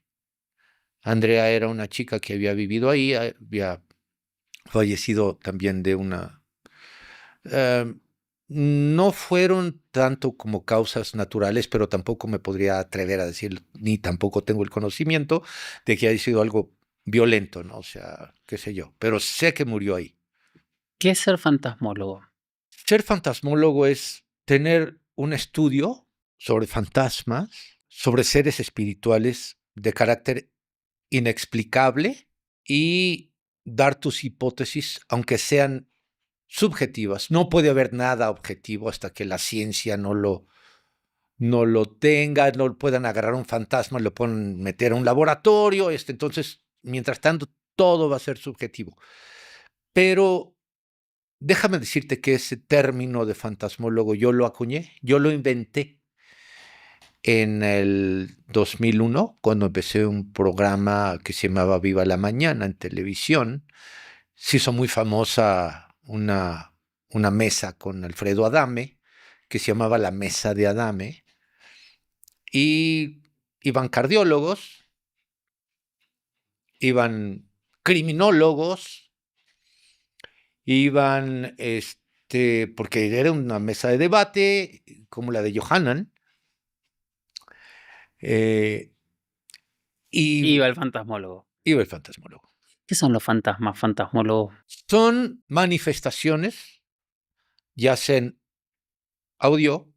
Andrea era una chica que había vivido ahí, había fallecido también de una... no fueron tanto como causas naturales, pero tampoco me podría atrever a decir, ni tampoco tengo el conocimiento de que haya sido algo violento, ¿no? O sea, qué sé yo, pero sé que murió ahí. ¿Qué es ser fantasmólogo? Ser fantasmólogo es tener un estudio sobre fantasmas, sobre seres espirituales de carácter inexplicable y dar tus hipótesis, aunque sean subjetivas. No puede haber nada objetivo hasta que la ciencia no lo tenga, no puedan agarrar un fantasma, lo puedan meter a un laboratorio. Entonces, mientras tanto, todo va a ser subjetivo. Pero déjame decirte que ese término de fantasmólogo yo lo acuñé, yo lo inventé en el 2001, cuando empecé un programa que se llamaba Viva la Mañana en televisión. Se hizo muy famosa una mesa con Alfredo Adame, que se llamaba La Mesa de Adame, y iban cardiólogos, iban criminólogos, iban, porque era una mesa de debate, como la de Johanan, Iba el fantasmólogo. Iba el fantasmólogo. ¿Qué son los fantasmas, fantasmólogos? Son manifestaciones, ya sea en audio,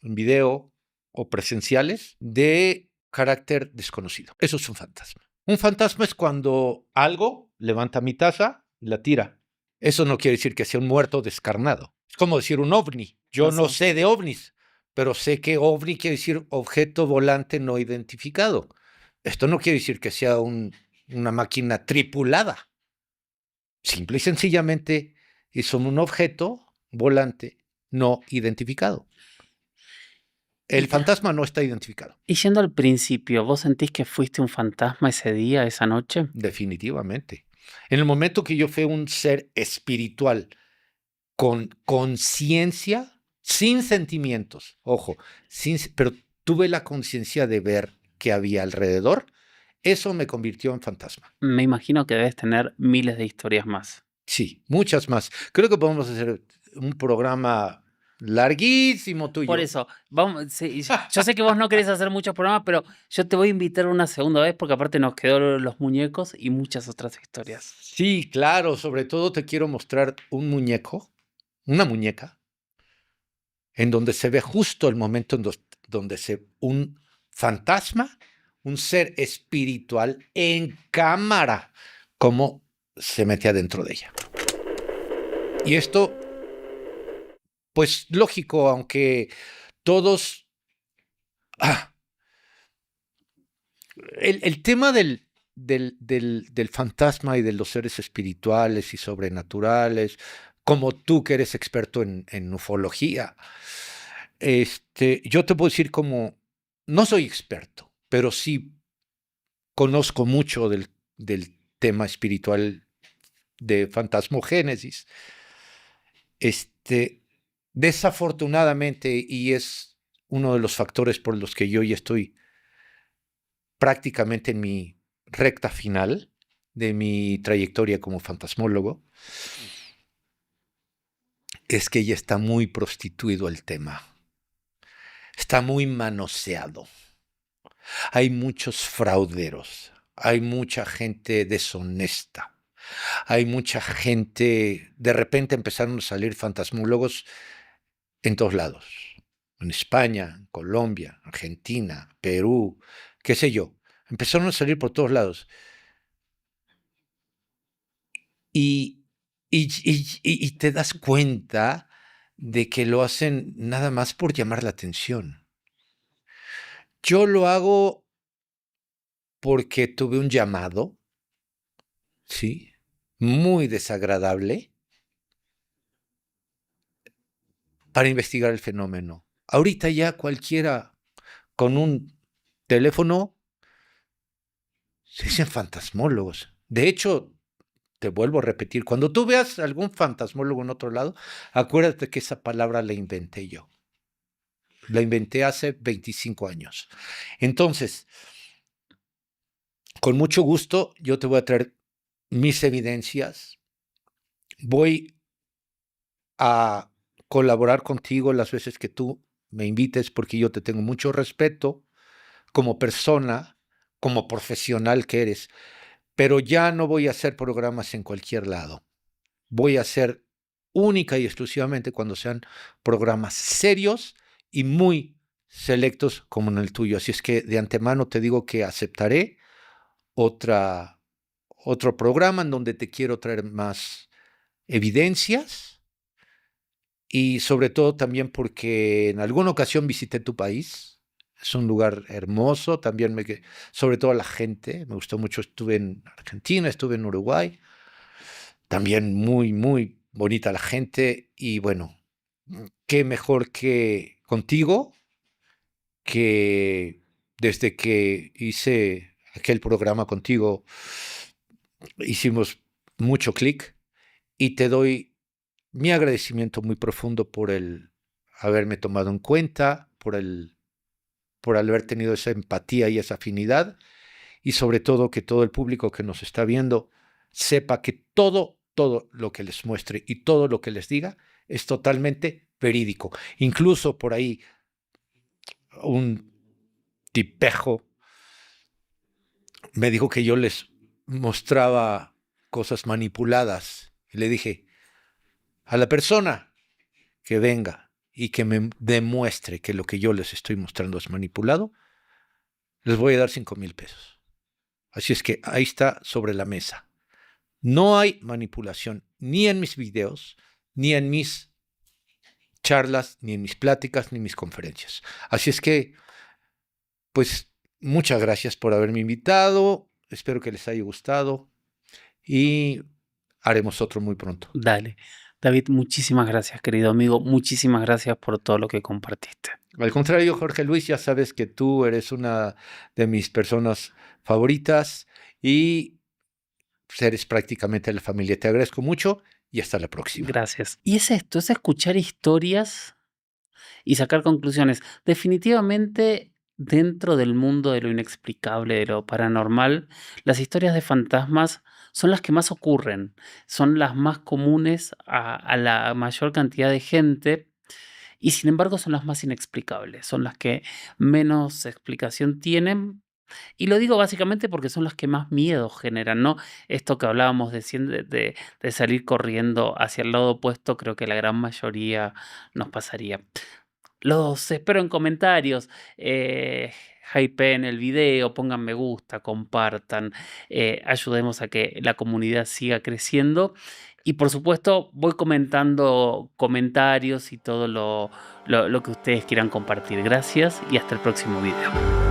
en video o presenciales, de carácter desconocido. Eso es un fantasma. Un fantasma es cuando algo levanta mi taza y la tira. Eso no quiere decir que sea un muerto descarnado. Es como decir un ovni. Yo no sé de ovnis, pero sé que ovni quiere decir objeto volante no identificado. Esto no quiere decir que sea una máquina tripulada. Simple y sencillamente es un objeto volante no identificado. El fantasma no está identificado. Y yendo al principio, ¿vos sentís que fuiste un fantasma ese día, esa noche? Definitivamente. En el momento que yo fui un ser espiritual con conciencia, sin sentimientos, ojo, pero tuve la conciencia de ver qué había alrededor, eso me convirtió en fantasma. Me imagino que debes tener miles de historias más. Sí, muchas más. Creo que podemos hacer un programa larguísimo tú y Por yo. eso, vamos, sí, yo sé que vos no querés hacer muchos programas, pero yo te voy a invitar una segunda vez porque aparte nos quedó los muñecos y muchas otras historias. Sí, claro, sobre todo te quiero mostrar un muñeco, una muñeca, en donde se ve justo el momento en donde un fantasma, un ser espiritual en cámara, cómo se mete adentro de ella. Y esto, pues lógico, aunque todos... el tema del fantasma y de los seres espirituales y sobrenaturales, como tú que eres experto en ufología, yo te puedo decir como, no soy experto, pero sí conozco mucho del tema espiritual de fantasmogénesis. Desafortunadamente, y es uno de los factores por los que yo ya estoy prácticamente en mi recta final de mi trayectoria como fantasmólogo, es que ya está muy prostituido el tema. Está muy manoseado. Hay muchos frauderos. Hay mucha gente deshonesta. Hay mucha gente... De repente empezaron a salir fantasmólogos en todos lados. En España, en Colombia, Argentina, Perú, qué sé yo. Empezaron a salir por todos lados. Y te das cuenta de que lo hacen nada más por llamar la atención. Yo lo hago porque tuve un llamado, ¿sí? Muy desagradable para investigar el fenómeno. Ahorita ya cualquiera con un teléfono se dicen fantasmólogos. De hecho, te vuelvo a repetir, cuando tú veas algún fantasmólogo en otro lado, acuérdate que esa palabra la inventé yo. La inventé hace 25 años. Entonces, con mucho gusto, yo te voy a traer mis evidencias. Voy a colaborar contigo las veces que tú me invites, porque yo te tengo mucho respeto como persona, como profesional que eres. Pero ya no voy a hacer programas en cualquier lado. Voy a hacer única y exclusivamente cuando sean programas serios y muy selectos como en el tuyo. Así es que de antemano te digo que aceptaré otro programa en donde te quiero traer más evidencias y sobre todo también porque en alguna ocasión visité tu país. Es un lugar hermoso, también sobre todo la gente, me gustó mucho. Estuve en Argentina, estuve en Uruguay, también muy, muy bonita la gente y bueno, qué mejor que contigo, que desde que hice aquel programa contigo hicimos mucho clic y te doy mi agradecimiento muy profundo por el haberme tomado en cuenta, por haber tenido esa empatía y esa afinidad y sobre todo que todo el público que nos está viendo sepa que todo lo que les muestre y todo lo que les diga es totalmente verídico. Incluso por ahí un tipejo me dijo que yo les mostraba cosas manipuladas y le dije a la persona que venga y que me demuestre que lo que yo les estoy mostrando es manipulado, les voy a dar 5,000 pesos. Así es que ahí está sobre la mesa. No hay manipulación ni en mis videos, ni en mis charlas, ni en mis pláticas, ni en mis conferencias. Así es que, pues, muchas gracias por haberme invitado. Espero que les haya gustado y haremos otro muy pronto. Dale. David, muchísimas gracias, querido amigo. Muchísimas gracias por todo lo que compartiste. Al contrario, Jorge Luis, ya sabes que tú eres una de mis personas favoritas y eres prácticamente la familia. Te agradezco mucho y hasta la próxima. Gracias. Y es esto, es escuchar historias y sacar conclusiones. Definitivamente, dentro del mundo de lo inexplicable, de lo paranormal, las historias de fantasmas son las que más ocurren, son las más comunes a la mayor cantidad de gente y sin embargo son las más inexplicables, son las que menos explicación tienen. Y lo digo básicamente porque son las que más miedo generan, ¿no? Esto que hablábamos de salir corriendo hacia el lado opuesto, creo que la gran mayoría nos pasaría. Los espero en comentarios, hypeen el video, pongan me gusta, compartan, ayudemos a que la comunidad siga creciendo. Y por supuesto voy comentando comentarios y todo lo que ustedes quieran compartir. Gracias y hasta el próximo video.